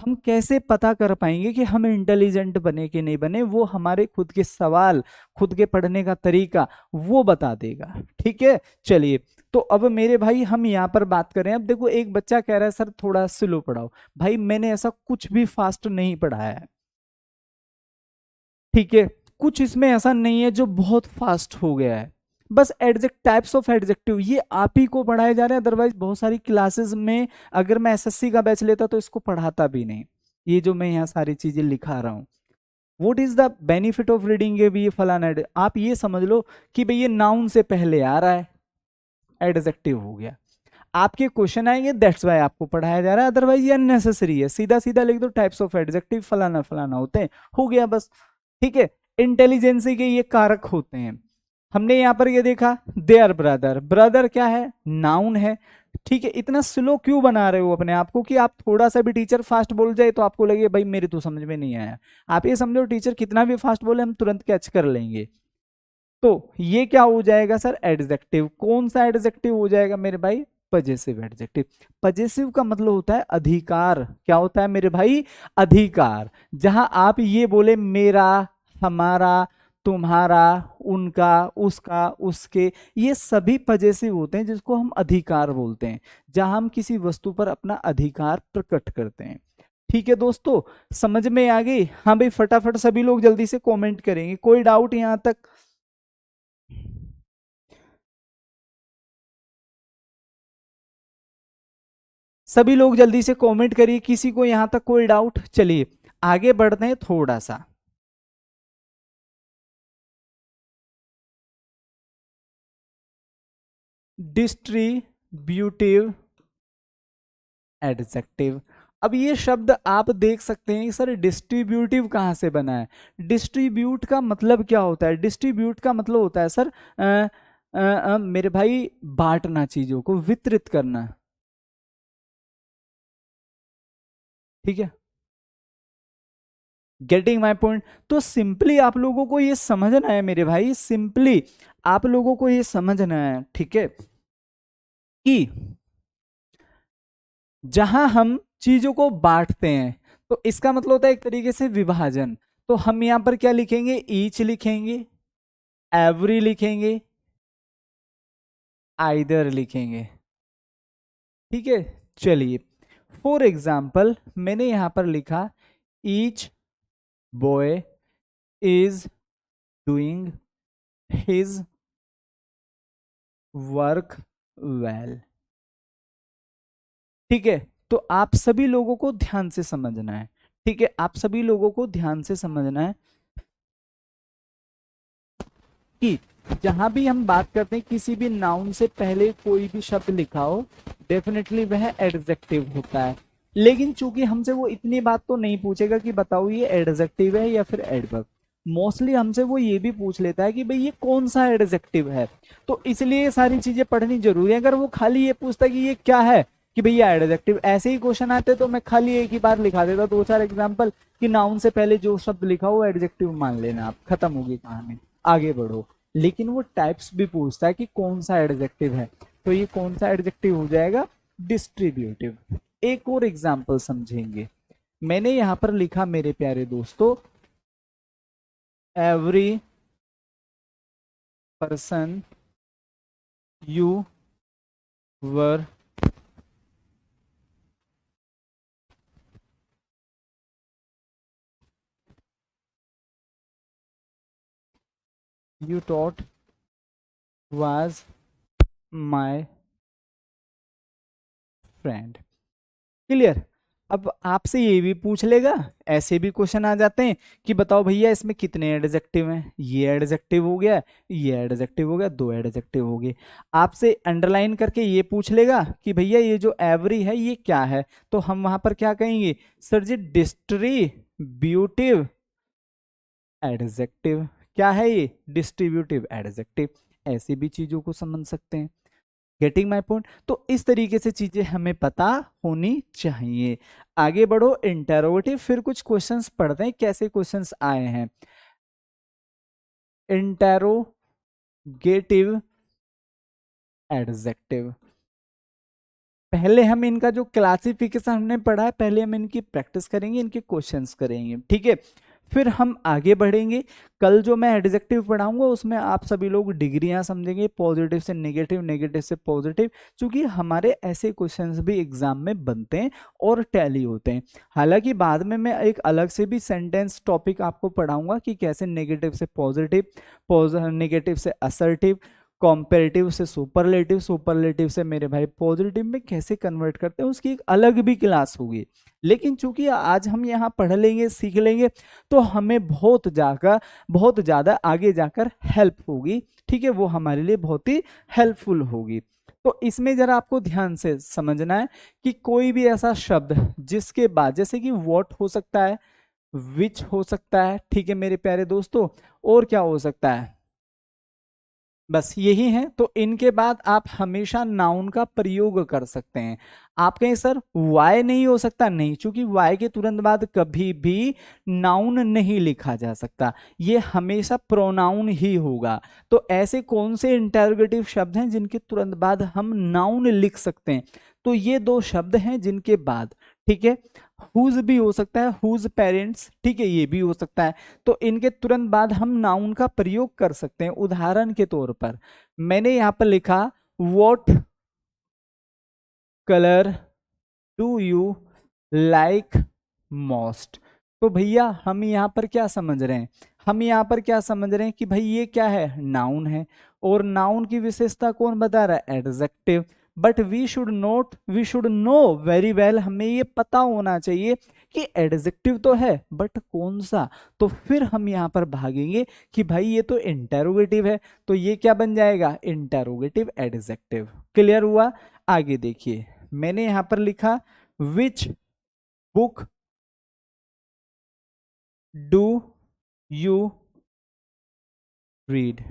हम कैसे पता कर पाएंगे कि हम इंटेलिजेंट बने कि नहीं बने? वो हमारे खुद के सवाल, खुद के पढ़ने का तरीका वो बता देगा। ठीक है, चलिए। तो अब मेरे भाई हम यहाँ पर बात करें, अब देखो एक बच्चा कह रहा है सर थोड़ा स्लो पढ़ाओ। भाई मैंने ऐसा कुछ भी फास्ट नहीं पढ़ाया है। ठीक है, कुछ इसमें ऐसा नहीं है जो बहुत फास्ट हो गया है। बस एडजेक्ट, टाइप्स ऑफ एडजेक्टिव ये आप ही को पढ़ाए जा रहे हैं, अदरवाइज बहुत सारी क्लासेस में अगर मैं एसएससी का बैच लेता तो इसको पढ़ाता भी नहीं। ये जो मैं यहाँ सारी चीजें लिखा रहा हूँ, what is the benefit of reading A B फलाना आप ये समझ लो कि भाई ये नाउन से पहले आ रहा है, एडजेक्टिव हो गया। आपके क्वेश्चन आएंगे, दैट्स वाई आपको पढ़ाया जा रहा है, अदरवाइज ये अननेसेसरी है। सीधा सीधा लिख दो टाइप्स ऑफ एडजेक्टिव फलाना फलाना होते हैं, हो गया बस। ठीक है, इंटेलिजेंसी के ये कारक होते हैं। हमने यहां पर ये देखा, देयर ब्रदर, ब्रदर क्या है? नाउन है। ठीक है, इतना स्लो क्यों बना रहे हो अपने आप को कि आप थोड़ा सा भी टीचर फास्ट बोल जाए तो आपको लगे भाई मेरे तो समझ में नहीं आया। आप ये समझो टीचर कितना भी फास्ट बोले हम तुरंत कैच कर लेंगे। तो ये क्या हो जाएगा सर, एडजेक्टिव। कौन सा एडजेक्टिव हो जाएगा मेरे भाई, पजेसिव एडजेक्टिव। पजेसिव का मतलब होता है अधिकार। क्या होता है मेरे भाई, अधिकार। जहां आप ये बोले मेरा, हमारा, तुम्हारा, उनका, उसका, उसके, ये सभी पजेसिव होते हैं जिसको हम अधिकार बोलते हैं, जहां हम किसी वस्तु पर अपना अधिकार प्रकट करते हैं। ठीक है दोस्तों, समझ में आ गई। हाँ भाई फटाफट सभी लोग जल्दी से कमेंट करेंगे, कोई डाउट यहां तक। सभी लोग जल्दी से कमेंट करिए, किसी को यहां तक कोई डाउट। चलिए आगे बढ़ते हैं थोड़ा सा। Distributive adjective. अब ये शब्द आप देख सकते हैं सर, डिस्ट्रीब्यूटिव कहां से बना है। डिस्ट्रीब्यूट का मतलब क्या होता है, डिस्ट्रीब्यूट का मतलब होता है सर मेरे भाई बांटना, चीजों को वितरित करना। ठीक है, गेटिंग माई पॉइंट। तो सिंपली आप लोगों को ये समझना है मेरे भाई, सिंपली आप लोगों को ये समझना है, ठीक है, कि जहां हम चीजों को बांटते हैं तो इसका मतलब होता है एक तरीके से विभाजन। तो हम यहां पर क्या लिखेंगे, ईच लिखेंगे, एवरी लिखेंगे, आइदर लिखेंगे। ठीक है, चलिए फॉर एग्जाम्पल मैंने यहां पर लिखा each boy is doing his work well. ठीक है, तो आप सभी लोगों को ध्यान से समझना है। ठीक है, आप सभी लोगों को ध्यान से समझना है कि जहां भी हम बात करते हैं किसी भी नाउन से पहले कोई भी शब्द लिखा हो, डेफिनेटली वह एडजेक्टिव होता है। लेकिन चूंकि हमसे वो इतनी बात तो नहीं पूछेगा कि बताओ ये एडजेक्टिव है या फिर एडवर्ब। मोस्टली हमसे वो ये भी पूछ लेता है कि भाई ये कौन सा एडजेक्टिव है। तो इसलिए ये सारी चीजें पढ़नी जरूरी है। अगर वो खाली ये पूछता कि ये क्या है, कि भैया एडजेक्टिव, ऐसे ही क्वेश्चन आते तो मैं खाली एक ही बार लिखा देता दो चार एग्जाम्पल कि नाउन से पहले जो शब्द लिखा हो एडजेक्टिव मान लेना, आप खत्म होगी कहानी, आगे बढ़ो। लेकिन वो टाइप्स भी पूछता है कि कौन सा एडजेक्टिव है। तो ये कौन सा एडजेक्टिव हो जाएगा, डिस्ट्रीब्यूटिव। एक और एग्जाम्पल समझेंगे। मैंने यहां पर लिखा मेरे प्यारे दोस्तों, every person you were you taught was my friend। Clear. अब आपसे ये भी पूछ लेगा, ऐसे भी क्वेश्चन आ जाते हैं कि बताओ भैया इसमें कितने एडजेक्टिव हैं, ये एडजेक्टिव हो गया, ये एडजेक्टिव हो गया, दो एडजेक्टिव हो गए। आपसे अंडरलाइन करके ये पूछ लेगा कि भैया ये जो एवरी है ये क्या है। तो हम वहां पर क्या कहेंगे, सर जी डिस्ट्रीब्यूटिव एडजेक्टिव। क्या है ये, डिस्ट्रीब्यूटिव एडजेक्टिव। ऐसी भी चीजों को समझ सकते हैं। Getting my point. तो इस तरीके से चीजें हमें पता होनी चाहिए। आगे बढ़ो, इंटेरोगेटिव। फिर कुछ क्वेश्चंस पढ़ते हैं कैसे क्वेश्चंस आए हैं। Interrogative adjective. पहले हम इनका जो क्लासिफिकेशन हमने पढ़ा है, पहले हम इनकी प्रैक्टिस करेंगे, इनके क्वेश्चंस करेंगे, ठीक है, फिर हम आगे बढ़ेंगे। कल जो मैं एडजेक्टिव पढ़ाऊंगा उसमें आप सभी लोग डिग्रियां समझेंगे, पॉजिटिव से नेगेटिव, नेगेटिव से पॉजिटिव, क्योंकि हमारे ऐसे क्वेश्चंस भी एग्जाम में बनते हैं और टैली होते हैं। हालांकि बाद में मैं एक अलग से भी सेंटेंस टॉपिक आपको पढ़ाऊंगा कि कैसे नेगेटिव से पॉजिटिव, नेगेटिव से असर्टिव, कॉम्पेरेटिव से सुपरलेटिव, सुपरलेटिव से मेरे भाई पॉजिटिव में कैसे कन्वर्ट करते हैं, उसकी एक अलग भी क्लास होगी। लेकिन चूंकि आज हम यहाँ पढ़ लेंगे, सीख लेंगे, तो हमें बहुत ज्यादा आगे जाकर हेल्प होगी। ठीक है, वो हमारे लिए बहुत ही हेल्पफुल होगी। तो इसमें जरा आपको ध्यान से समझना है कि कोई भी ऐसा शब्द जिसके बाद, जैसे कि व्हाट हो सकता है, विच हो सकता है, ठीक है मेरे प्यारे दोस्तों, और क्या हो सकता है, बस यही है। तो इनके बाद आप हमेशा नाउन का प्रयोग कर सकते हैं। आप कहें सर वाई नहीं हो सकता, नहीं, क्योंकि वाई के तुरंत बाद कभी भी नाउन नहीं लिखा जा सकता, ये हमेशा प्रोनाउन ही होगा। तो ऐसे कौन से इंटरोगेटिव शब्द हैं जिनके तुरंत बाद हम नाउन लिख सकते हैं? तो ये दो शब्द हैं जिनके बाद, ठीक है, हुज भी हो सकता है, हुज पेरेंट्स, ठीक है, ये भी हो सकता है। तो इनके तुरंत बाद हम नाउन का प्रयोग कर सकते हैं। उदाहरण के तौर पर मैंने यहां पर लिखा what colour do you like most. तो भैया हम यहां पर क्या समझ रहे हैं? हम यहां पर क्या समझ रहे हैं कि भाई ये क्या है, नाउन है, और नाउन की विशेषता कौन बता रहा है? Adjective. But we should know very well, हमें ये पता होना चाहिए कि एडजेक्टिव तो है बट कौन सा। तो फिर हम यहां पर भागेंगे कि भाई ये तो इंटेरोगेटिव है, तो ये क्या बन जाएगा? Interrogative adjective. क्लियर हुआ? आगे देखिए, मैंने यहां पर लिखा which book do you read.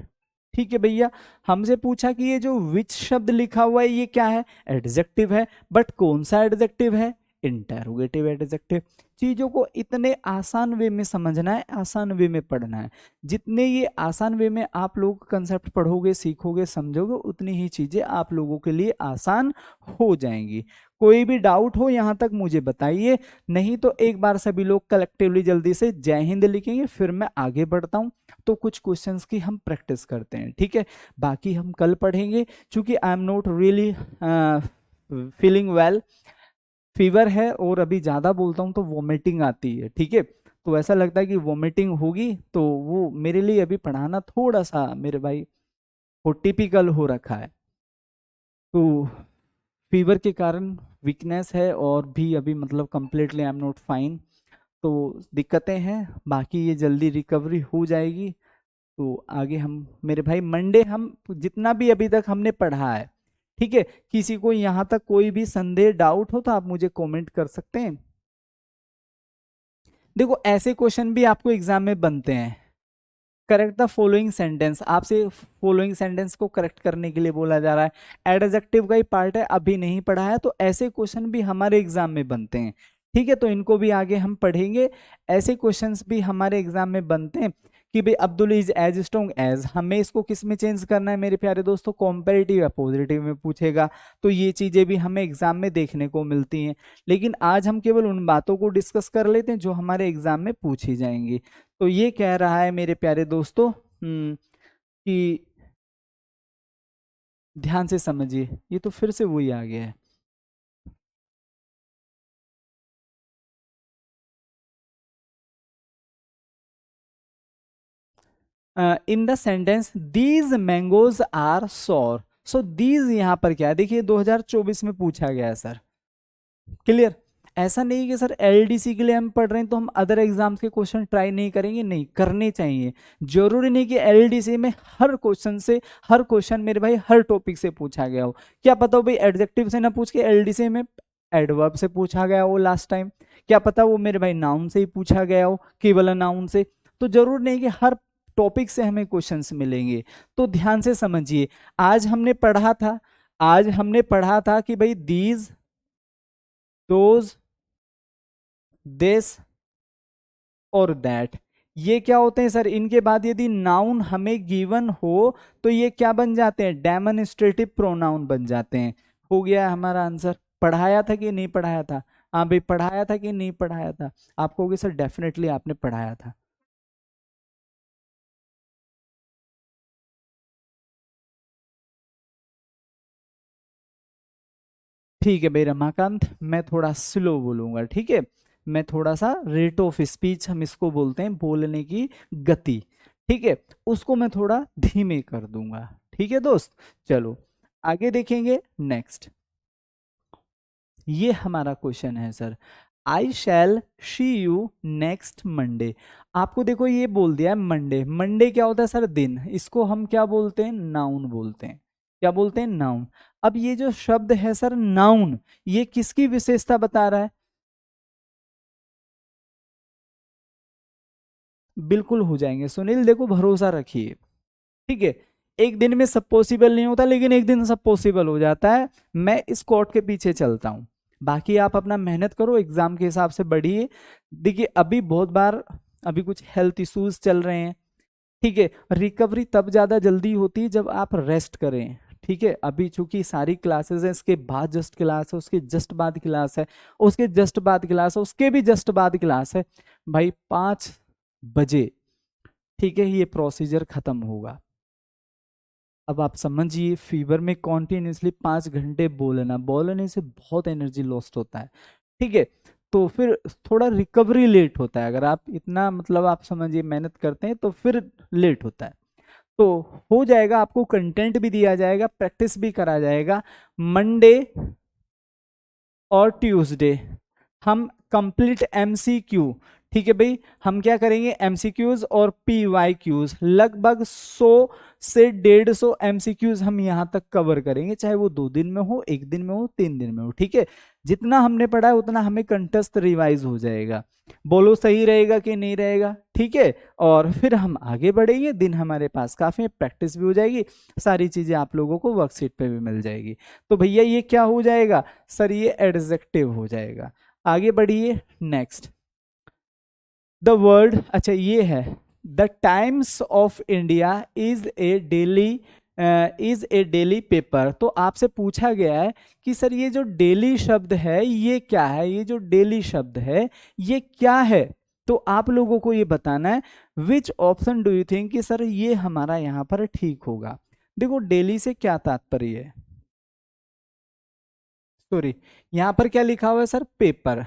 ठीक है भैया, हमसे पूछा कि ये जो विच शब्द लिखा हुआ है ये क्या है? एडजेक्टिव है, बट कौन सा एडजेक्टिव है? Interrogative adjective. चीजों को इतने आसान वे में समझना है, आसान वे में पढ़ना है। जितने ये आसान वे में आप लोग कंसेप्ट पढ़ोगे, सीखोगे, समझोगे, उतनी ही चीजें आप लोगों के लिए आसान हो जाएंगी। कोई भी डाउट हो यहां तक मुझे बताइए, नहीं तो एक बार सभी लोग कलेक्टिवली जल्दी से जय हिंद लिखेंगे, फिर मैं आगे बढ़ता हूं। तो कुछ क्वेश्चंस की हम प्रैक्टिस करते हैं, ठीक है, बाकी हम कल पढ़ेंगे। क्योंकि I am not really feeling well, fever है, और अभी ज़्यादा बोलता हूँ तो वॉमिटिंग आती है, ठीक है, तो ऐसा लगता है कि वॉमिटिंग होगी, तो वो मेरे लिए अभी पढ़ाना थोड़ा सा मेरे भाई वो टिपिकल हो रखा है। तो फीवर के कारण वीकनेस है, और भी अभी मतलब completely I am not fine, तो दिक्कतें हैं, बाकी ये जल्दी रिकवरी हो जाएगी। तो आगे हम मेरे भाई मंडे हम जितना भी अभी तक हमने पढ़ा है, ठीक है, किसी को यहाँ तक कोई भी संदेह डाउट हो तो आप मुझे कमेंट कर सकते हैं। देखो ऐसे क्वेश्चन भी आपको एग्जाम में बनते हैं। करेक्ट द फॉलोइंग सेंटेंस, आपसे फॉलोइंग सेंटेंस को करेक्ट करने के लिए बोला जा रहा है, एडजेक्टिव का ही पार्ट है, अभी नहीं पढ़ा है, तो ऐसे क्वेश्चन भी हमारे एग्जाम में बनते हैं, ठीक है, तो इनको भी आगे हम पढ़ेंगे। ऐसे क्वेश्चंस भी हमारे एग्जाम में बनते हैं कि भाई Abdul is as strong as, हमें इसको किस में चेंज करना है मेरे प्यारे दोस्तों? कॉम्पेरेटिव या पॉजिटिव में पूछेगा, तो ये चीजें भी हमें एग्जाम में देखने को मिलती हैं। लेकिन आज हम केवल उन बातों को डिस्कस कर लेते हैं जो हमारे एग्जाम में पूछी जाएंगी। तो ये कह रहा है मेरे प्यारे दोस्तों कि ध्यान से समझिए, ये तो फिर से वही आ गया है। In the sentence these mangoes are sour, so these यहाँ पर क्या है? देखिए 2024 में पूछा गया है सर। क्लियर? ऐसा नहीं कि सर एलडीसी के लिए हम पढ़ रहे हैं तो हम अदर एग्जाम्स के क्वेश्चन ट्राई नहीं करेंगे, नहीं करने चाहिए। जरूरी नहीं कि एलडीसी में हर क्वेश्चन से, हर क्वेश्चन मेरे भाई हर टॉपिक से पूछा गया हो। क्या पता हो भाई एडजेक्टिव से ना पूछ के एलडीसी में एडवर्ब से पूछा गया हो लास्ट टाइम, क्या पता वो मेरे भाई नाउन से ही पूछा गया हो, केवल नाउन से। तो जरूर नहीं कि हर टॉपिक से हमें क्वेश्चंस मिलेंगे। तो ध्यान से समझिए, आज हमने पढ़ा था, आज हमने पढ़ा था कि भाई दीज, दोज, दिस और दैट, ये क्या होते हैं सर? इनके बाद यदि नाउन हमें गिवन हो तो ये क्या बन जाते हैं? डेमोन्स्ट्रेटिव प्रोनाउन बन जाते हैं। हो गया हमारा आंसर। पढ़ाया था कि नहीं पढ़ाया था? हाँ भाई, पढ़ाया था कि नहीं पढ़ाया था? आप कहोगे सर डेफिनेटली आपने पढ़ाया था। ठीक है भाई रमाकांत, मैं थोड़ा स्लो बोलूंगा, ठीक है, मैं थोड़ा सा रेट ऑफ स्पीच हम इसको बोलते हैं, बोलने की गति, ठीक है, उसको मैं थोड़ा धीमे कर दूंगा, ठीक है दोस्त। चलो आगे देखेंगे नेक्स्ट। ये हमारा क्वेश्चन है sir, I shall see you next Monday. आपको देखो ये बोल दिया है मंडे, मंडे क्या होता है सर? दिन, इसको हम क्या बोलते हैं? नाउन बोलते हैं। क्या बोलते हैं? नाउन। अब ये जो शब्द है सर नाउन, ये किसकी विशेषता बता रहा है? बिल्कुल हो जाएंगे सुनील, देखो भरोसा रखिए, ठीक है, एक दिन में सब पॉसिबल नहीं होता, लेकिन एक दिन सब पॉसिबल हो जाता है। मैं इस कोट के पीछे चलता हूँ, बाकी आप अपना मेहनत करो, एग्जाम के हिसाब से बढ़िए। देखिए अभी बहुत बार अभी कुछ हेल्थ इश्यूज चल रहे हैं, ठीक है। रिकवरी तब ज्यादा जल्दी होती है जब आप रेस्ट करें, ठीक है। अभी चूंकि सारी क्लासेस है, इसके बाद जस्ट क्लास है, उसके जस्ट बाद क्लास है, उसके जस्ट बाद क्लास है, उसके भी जस्ट बाद क्लास है भाई। 5 बजे, ठीक है, ये प्रोसीजर खत्म होगा। अब आप समझिए, फीवर में कॉन्टिन्यूसली 5 घंटे बोलना, बोलने से बहुत एनर्जी लॉस्ट होता है, ठीक है। तो फिर थोड़ा रिकवरी लेट होता है, अगर आप इतना मतलब आप समझिए मेहनत करते हैं तो फिर लेट होता है। तो हो जाएगा, आपको कंटेंट भी दिया जाएगा, प्रैक्टिस भी करा जाएगा। मंडे और ट्यूसडे हम कंप्लीट एमसीक्यू, ठीक है भाई, हम क्या करेंगे, एमसीक्यूज और पीवाईक्यूज लगभग 100 से 150 एमसीक्यूज हम यहां तक कवर करेंगे, चाहे वो 2 दिन में हो, 1 दिन में हो, 3 दिन में हो, ठीक है। जितना हमने पढ़ा है उतना हमें कंटेस्ट रिवाइज हो जाएगा। बोलो सही रहेगा कि नहीं रहेगा, ठीक है। और फिर हम आगे बढ़ेंगे, दिन हमारे पास काफी प्रैक्टिस भी हो जाएगी, सारी चीजें आप लोगों को वर्कशीट पे भी मिल जाएगी। तो भैया ये क्या हो जाएगा सर, ये एडजेक्टिव हो जाएगा। आगे बढ़िए नेक्स्ट, द वर्ड, अच्छा ये है, the times of India is a daily paper. तो आपसे पूछा गया है कि सर ये जो डेली शब्द है ये क्या है, ये जो डेली शब्द है ये क्या है। तो आप लोगों को ये बताना है which option do you think कि सर ये हमारा यहाँ पर ठीक होगा। देखो डेली से क्या तात्पर्य है, सॉरी, यहाँ पर क्या लिखा हुआ है सर, पेपर।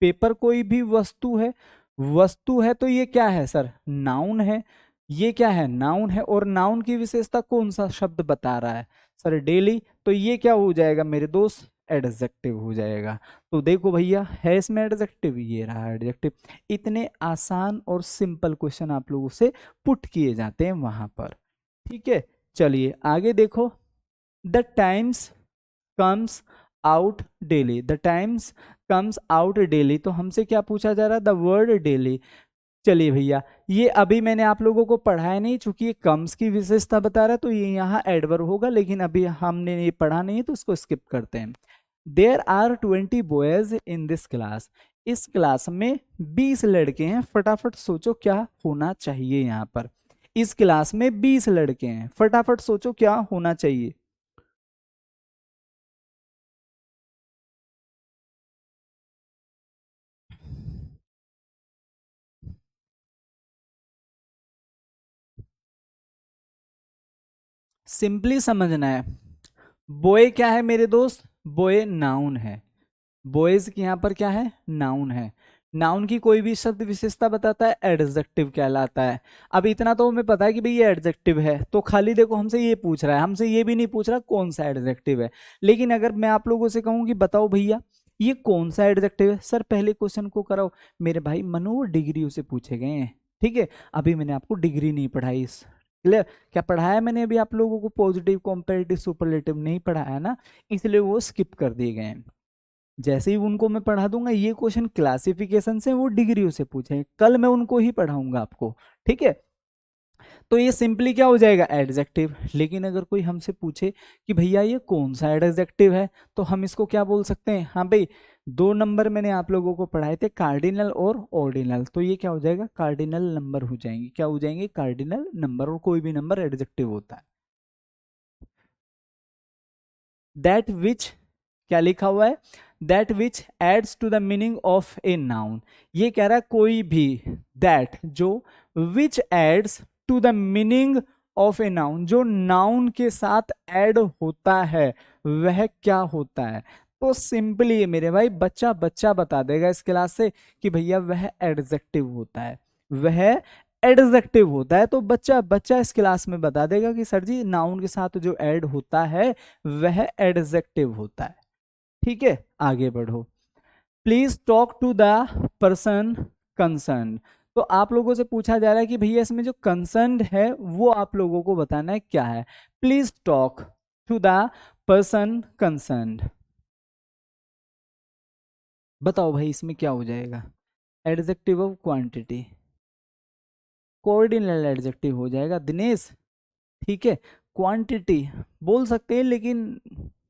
पेपर कोई भी वस्तु है, वस्तु है तो ये क्या है सर, नाउन है। ये क्या है, नाउन है, और नाउन की विशेषता कौन सा शब्द बता रहा है सर, डेली। तो ये क्या हो जाएगा मेरे दोस्त, एडजेक्टिव हो जाएगा। तो देखो भैया है इसमें एडजेक्टिव, ये रहा एडजेक्टिव। इतने आसान और सिंपल क्वेश्चन आप लोगों से पुट किए जाते हैं वहां पर, ठीक है। चलिए आगे देखो, the times comes out daily, the times comes out daily. तो हमसे क्या पूछा जा रहा है, द वर्ड डेली। चलिए भैया, ये अभी मैंने आप लोगों को पढ़ाया नहीं, चूंकि ये कम्स की विशेषता बता रहा है तो ये यहाँ एडवर्ब होगा, लेकिन अभी हमने ये पढ़ा नहीं है तो इसको स्किप करते हैं। There are 20 boys in this class, इस क्लास में 20 लड़के हैं। फटाफट सोचो क्या होना चाहिए यहाँ पर, इस क्लास में 20 लड़के हैं, फटाफट सोचो क्या होना चाहिए। सिंपली समझना है, बॉय क्या है मेरे दोस्त, बॉय नाउन है। बॉयज की यहाँ पर क्या है, नाउन है। नाउन की कोई भी शब्द विशेषता बताता है एडजेक्टिव कहलाता है। अब इतना तो हमें पता है कि भाई ये एडजेक्टिव है, तो खाली देखो हमसे ये पूछ रहा है, हमसे ये भी नहीं पूछ रहा कौन सा एडजेक्टिव है। लेकिन अगर मैं आप लोगों से कहूँ कि बताओ भैया ये कौन सा एडजेक्टिव है, सर पहले क्वेश्चन को कराओ। मेरे भाई मनो डिग्री उसे पूछे गए हैं, ठीक है। अभी मैंने आपको डिग्री नहीं पढ़ाई, क्लियर। क्या पढ़ाया मैंने अभी आप लोगों को, पॉजिटिव कंपैरेटिव सुपरलेटिव नहीं पढ़ाया ना, इसलिए वो स्किप कर दिए गए हैं। जैसे ही उनको मैं पढ़ा दूंगा, ये क्वेश्चन क्लासिफिकेशन से वो डिग्रियों से पूछे, कल मैं उनको ही पढ़ाऊंगा आपको, ठीक है। तो ये सिंपली क्या हो जाएगा, एडजेक्टिव। लेकिन अगर कोई हमसे पूछे कि भैया ये कौन सा एडजेक्टिव है, तो हम इसको क्या बोल सकते हैं, हाँ भाई 2 नंबर मैंने आप लोगों को पढ़ाए थे, कार्डिनल और ऑर्डिनल। तो ये क्या हो जाएगा, कार्डिनल नंबर हो जाएंगे, क्या हो जाएंगे, कार्डिनल नंबर। और कोई भी नंबर एडजेक्टिव होता है। दैट विच, क्या लिखा हुआ है, that which adds to the meaning of a noun. ये कह रहा है कोई भी, दैट जो, which adds to the meaning of a noun, जो नाउन के साथ ऐड होता है वह क्या होता है। तो सिंपली मेरे भाई बच्चा बच्चा बता देगा इस क्लास से कि भैया वह एडजेक्टिव होता है, वह एडजेक्टिव होता है। तो बच्चा बच्चा इस क्लास में बता देगा कि सर जी नाउन के साथ जो ऐड होता है वह एडजेक्टिव होता है, ठीक है। आगे बढ़ो, please talk to the person concern. तो आप लोगों से पूछा जा रहा है कि भैया इसमें जो कंसर्न है वो आप लोगों को बताना है क्या है। Please talk to the person concern, बताओ भाई इसमें क्या हो जाएगा, adjective of quantity, cardinal adjective हो जाएगा दिनेश, ठीक है। क्वांटिटी बोल सकते हैं, लेकिन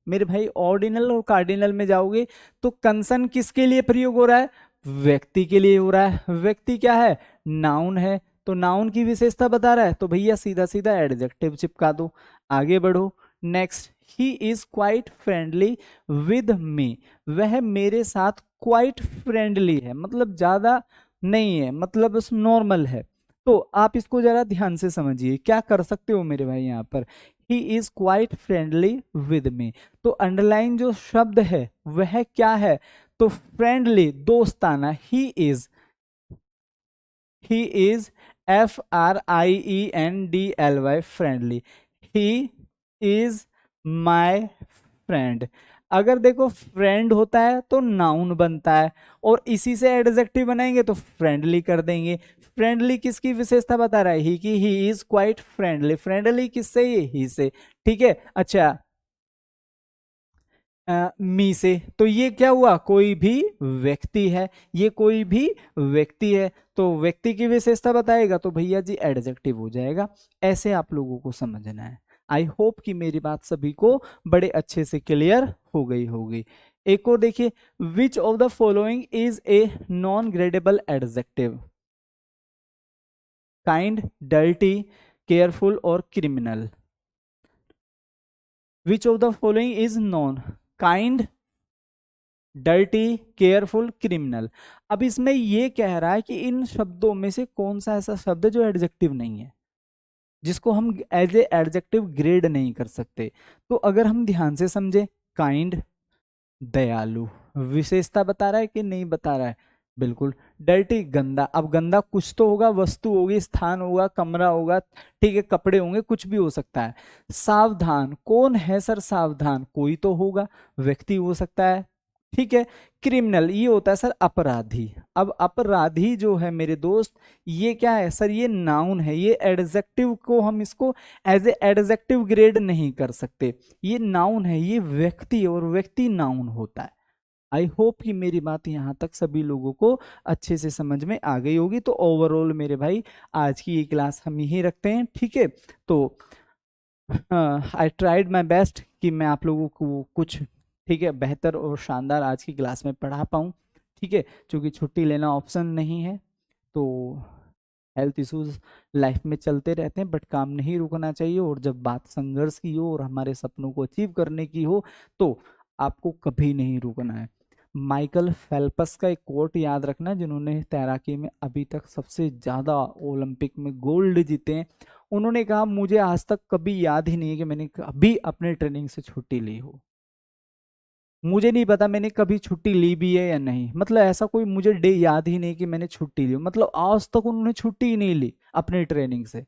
मेरे भाई ऑर्डिनल और कार्डिनल में जाओगे तो कंसन किसके लिए प्रयोग हो रहा है? व्यक्ति के लिए हो रहा है। व्यक्ति क्या है? नाउन है, तो नाउन की विशेषता बता रहा है, तो भैया सीधा सीधा एडजेक्टिव चिपका दो। आगे बढ़ो। Next, he is quite friendly with me, वह मेरे साथ क्वाइट फ्रेंडली है, मतलब ज्यादा नहीं है, मतलब बस नॉर्मल है। तो आप इसको जरा ध्यान से समझिए, क्या कर सकते हो मेरे भाई यहाँ पर, he is quite friendly with me, तो अंडरलाइन जो शब्द है वह क्या है? तो फ्रेंडली, दोस्ताना। He is FRIENDLY friendly, he is my friend. अगर देखो फ्रेंड होता है तो नाउन बनता है, और इसी से एडजेक्टिव बनाएंगे तो फ्रेंडली कर देंगे। फ्रेंडली किसकी विशेषता बता रहा है? ही की, he is quite friendly. Friendly किससे? ये ही से, ठीक है। अच्छा, मी से, तो ये क्या हुआ? कोई भी व्यक्ति है, ये कोई भी व्यक्ति है, तो व्यक्ति की विशेषता बताएगा तो भैया जी एडजेक्टिव हो जाएगा। ऐसे आप लोगों को समझना है। आई होप कि मेरी बात सभी को बड़े अच्छे से क्लियर हो गई होगी। एक और देखिए, which of the following is a non gradable adjective? Kind, dirty, careful और criminal. Which of the following is non? Kind, dirty, careful, criminal. अब इसमें ये कह रहा है कि इन शब्दों में से कौन सा ऐसा शब्द है जो एडजेक्टिव नहीं है, जिसको हम एज ए एडजेक्टिव ग्रेड नहीं कर सकते। तो अगर हम ध्यान से समझे, काइंड दयालु, विशेषता बता रहा है कि नहीं बता रहा है? बिल्कुल। डर्टी गंदा, अब गंदा कुछ तो होगा, वस्तु होगी, स्थान होगा, कमरा होगा, ठीक है, कपड़े होंगे, कुछ भी हो सकता है। सावधान, कौन है सर सावधान? कोई तो होगा, व्यक्ति हो सकता है, ठीक है। क्रिमिनल, ये होता है सर अपराधी। अब अपराधी जो है मेरे दोस्त, ये क्या है सर? ये नाउन है, ये एडजेक्टिव को हम इसको एज ए एडजेक्टिव ग्रेड नहीं कर सकते। ये नाउन है, ये व्यक्ति, और व्यक्ति नाउन होता है। आई होप कि मेरी बात यहाँ तक सभी लोगों को अच्छे से समझ में आ गई होगी। तो ओवरऑल मेरे भाई आज की ये क्लास हम यही रखते हैं, ठीक है। तो आई ट्राइड माई बेस्ट कि मैं आप लोगों को कुछ, ठीक है, बेहतर और शानदार आज की क्लास में पढ़ा पाऊँ, ठीक है। क्योंकि छुट्टी लेना ऑप्शन नहीं है, तो हेल्थ इश्यूज लाइफ में चलते रहते हैं, बट काम नहीं रुकना चाहिए। और जब बात संघर्ष की हो और हमारे सपनों को अचीव करने की हो, तो आपको कभी नहीं रुकना है। माइकल फेल्प्स का एक कोट याद रखना, जिन्होंने तैराकी में अभी तक सबसे ज्यादा ओलंपिक में गोल्ड जीते हैं। उन्होंने कहा, मुझे आज तक कभी याद ही नहीं है कि मैंने कभी अपने ट्रेनिंग से छुट्टी ली हो। मुझे नहीं पता मैंने कभी छुट्टी ली भी है या नहीं, मतलब ऐसा कोई मुझे डे याद ही नहीं कि मैंने छुट्टी ली हो। मतलब आज तक उन्होंने छुट्टी ही नहीं ली अपने ट्रेनिंग से।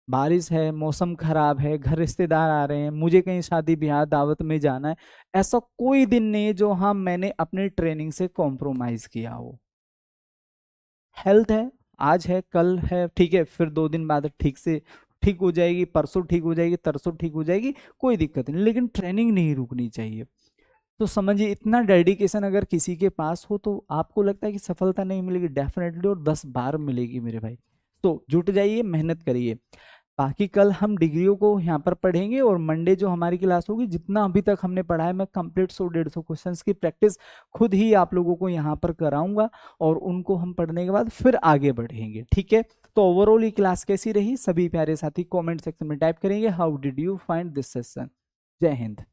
बारिश है, मौसम खराब है, घर रिश्तेदार आ रहे हैं, मुझे कहीं शादी ब्याह दावत में जाना है, ऐसा कोई दिन नहीं है जो हाँ मैंने अपने ट्रेनिंग से कॉम्प्रोमाइज किया हो। हेल्थ है, आज है, कल है, ठीक है, फिर 2 दिन बाद ठीक से ठीक हो जाएगी, परसों ठीक हो जाएगी, तरसों ठीक हो जाएगी, कोई दिक्कत नहीं, लेकिन ट्रेनिंग नहीं रुकनी चाहिए। तो समझिए, इतना डेडिकेशन अगर किसी के पास हो तो आपको लगता है कि सफलता नहीं मिलेगी? डेफिनेटली, और 10 बार मिलेगी मेरे भाई। तो जुट जाइए, मेहनत करिए। बाकी कल हम डिग्रियों को यहाँ पर पढ़ेंगे, और मंडे जो हमारी क्लास होगी, जितना अभी तक हमने पढ़ा है मैं कंप्लीट 100-150 क्वेश्चंस की प्रैक्टिस खुद ही आप लोगों को यहाँ पर कराऊंगा, और उनको हम पढ़ने के बाद फिर आगे बढ़ेंगे, ठीक है। तो ओवरऑल ये क्लास कैसी रही, सभी प्यारे साथी कमेंट सेक्शन में टाइप करेंगे, how did you find this session. जय हिंद।